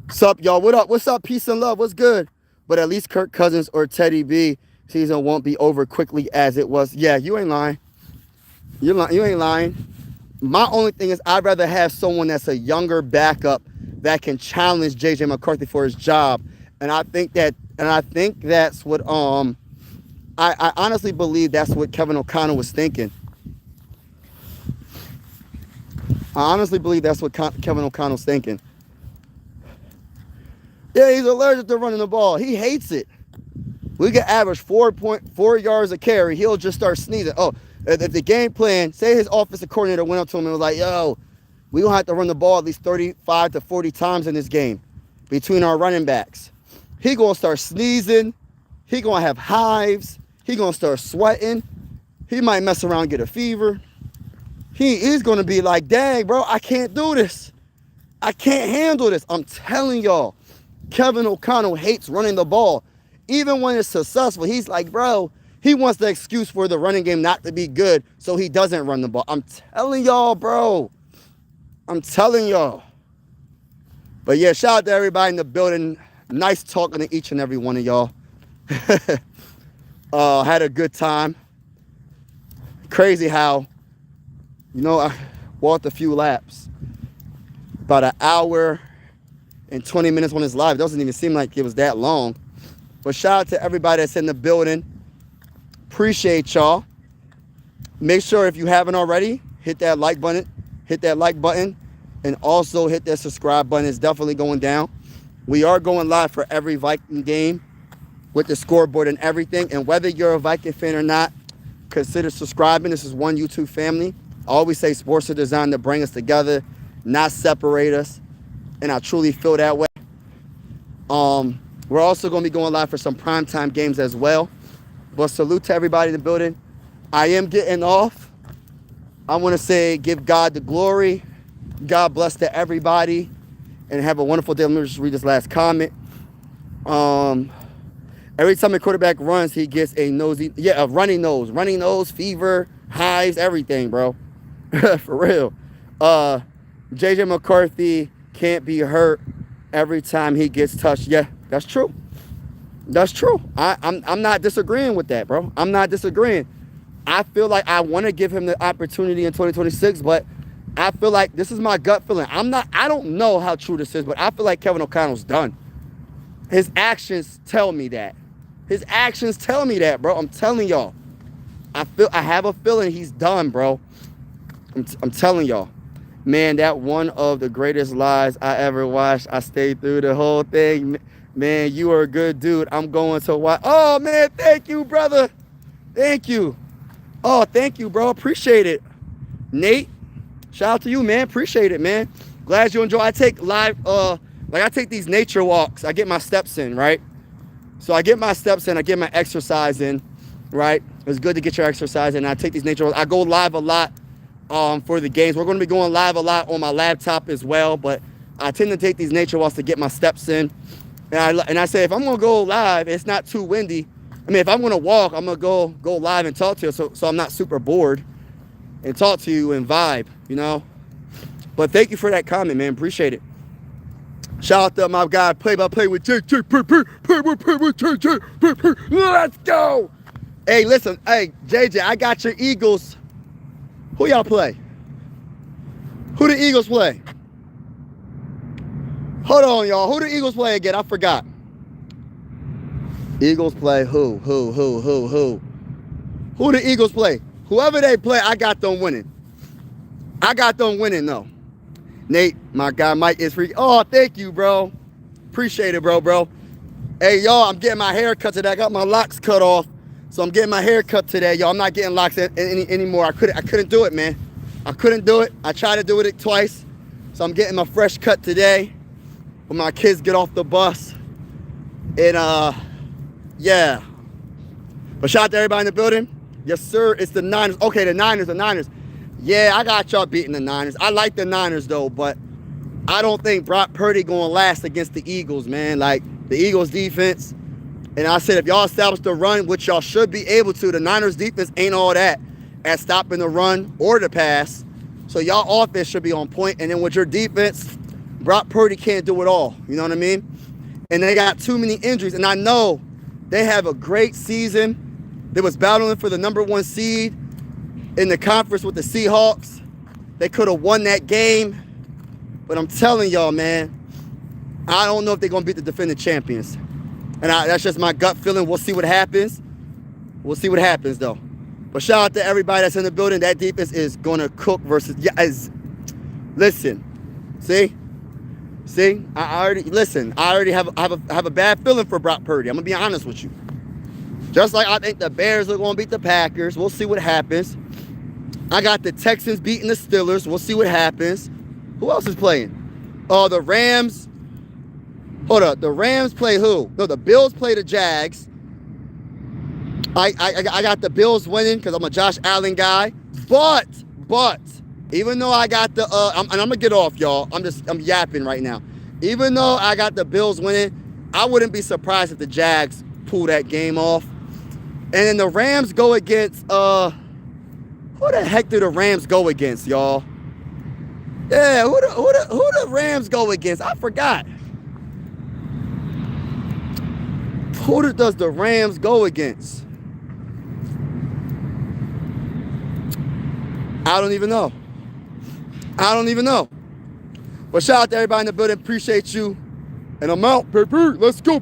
What's up, y'all? What up? What's up? Peace and love. What's good? But at least Kirk Cousins or Teddy B season won't be over quickly as it was. Yeah, you ain't lying. You ain't lying. My only thing is I'd rather have someone that's a younger backup that can challenge JJ McCarthy for his job. And I think that's what I honestly believe that's what Kevin O'Connell was thinking. I honestly believe that's what Kevin O'Connell's thinking. Yeah, he's allergic to running the ball. He hates it. We can average 4.4 yards a carry. He'll just start sneezing. Oh, if the game plan, say his offensive coordinator went up to him and was like, yo, we don't have to run the ball at least 35 to 40 times in this game between our running backs. He going to start sneezing. He going to have hives. He going to start sweating. He might mess around and get a fever. He's going to be like, dang, bro, I can't do this. I can't handle this. I'm telling y'all, Kevin O'Connell hates running the ball. Even when it's successful, he's like, bro, he wants the excuse for the running game not to be good, so he doesn't run the ball. I'm telling y'all, bro. I'm telling y'all. But yeah, shout out to everybody in the building. Nice talking to each and every one of y'all. Had a good time. Crazy how, I walked a few laps. About an hour and 20 minutes on this live. It doesn't even seem like it was that long. But shout out to everybody that's in the building. Appreciate y'all. Make sure if you haven't already, hit that like button. Hit that like button. And also hit that subscribe button. It's definitely going down. We are going live for every Viking game with the scoreboard and everything. And whether you're a Viking fan or not, consider subscribing. This is one YouTube family. I always say sports are designed to bring us together, not separate us. And I truly feel that way. We're also going to be going live for some primetime games as well. But salute to everybody in the building. I am getting off. I want to say give God the glory. God bless to everybody. And have a wonderful day. Let me just read this last comment. Every time a quarterback runs, he gets a runny nose, fever, hives, everything, bro. For real. JJ McCarthy can't be hurt every time he gets touched. Yeah, that's true. That's true. I'm not disagreeing with that, bro. I'm not disagreeing. I feel like I want to give him the opportunity in 2026, but I feel like this is my gut feeling. I don't know how true this is, but I feel like Kevin O'Connell's done. His actions tell me that. His actions tell me that, bro. I'm telling y'all. I have a feeling he's done, bro. I'm telling y'all. Man, that one of the greatest lives I ever watched. I stayed through the whole thing. Man, you are a good dude. I'm going to watch. Oh, man, thank you, brother. Thank you. Oh, thank you, bro. Appreciate it. Nate, shout out to you, man. Appreciate it, man. Glad you enjoy. I take I take these nature walks. I get my steps in, right? So I get my steps in. I get my exercise in, right? It's good to get your exercise in. I take these nature walks. I go live a lot for the games. We're going to be going live a lot on my laptop as well, but I tend to take these nature walks to get my steps in. And I say, if I'm going to go live, it's not too windy. I mean, if I'm going to walk, I'm going to go live and talk to you so I'm not super bored and talk to you and vibe, But thank you for that comment, man. Appreciate it. Shout out to my guy, play-by-play with JJ. Play with JJ. Let's go. Hey, listen. Hey, JJ, I got your Eagles. Who y'all play? Who the Eagles play? Hold on, y'all. Who the Eagles play again? I forgot. Eagles play who? Who the Eagles play? Whoever they play, I got them winning. I got them winning, though. Nate, my guy, Mike is free. Oh, thank you, bro. Appreciate it, bro. Hey, y'all, I'm getting my hair cut today. I got my locks cut off, so I'm getting my hair cut today, y'all. I'm not getting locks anymore. I couldn't do it, man. I couldn't do it. I tried to do it twice, so I'm getting my fresh cut today when my kids get off the bus. And, yeah. But shout out to everybody in the building. Yes, sir. It's the Niners. Okay, the Niners. Yeah, I got y'all beating the Niners. I like the Niners, though, but I don't think Brock Purdy going to last against the Eagles, man. Like, the Eagles defense. And I said, if y'all establish the run, which y'all should be able to, the Niners defense ain't all that at stopping the run or the pass. So y'all offense should be on point. And then with your defense, Brock Purdy can't do it all. You know what I mean? And they got too many injuries. And I know they have a great season. They was battling for the #1 seed in the conference with the Seahawks. They could have won that game. But I'm telling y'all, man, I don't know if they're going to beat the defending champions. And that's just my gut feeling. We'll see what happens. We'll see what happens, though. But shout out to everybody that's in the building. That defense is going to cook versus... Listen. See? I already have a bad feeling for Brock Purdy. I'm going to be honest with you. Just like I think the Bears are going to beat the Packers. We'll see what happens. I got the Texans beating the Steelers. We'll see what happens. Who else is playing? Oh, the Rams. Hold up. The Rams play who? No, the Bills play the Jags. I got the Bills winning because I'm a Josh Allen guy. But, even though I got the, I'm going to get off, y'all. I'm yapping right now. Even though I got the Bills winning, I wouldn't be surprised if the Jags pull that game off. And then the Rams go against, who the heck do the Rams go against, y'all? Yeah, who the Rams go against? I forgot. Who does the Rams go against? I don't even know. But shout out to everybody in the building. Appreciate you. And I'm out. Let's go,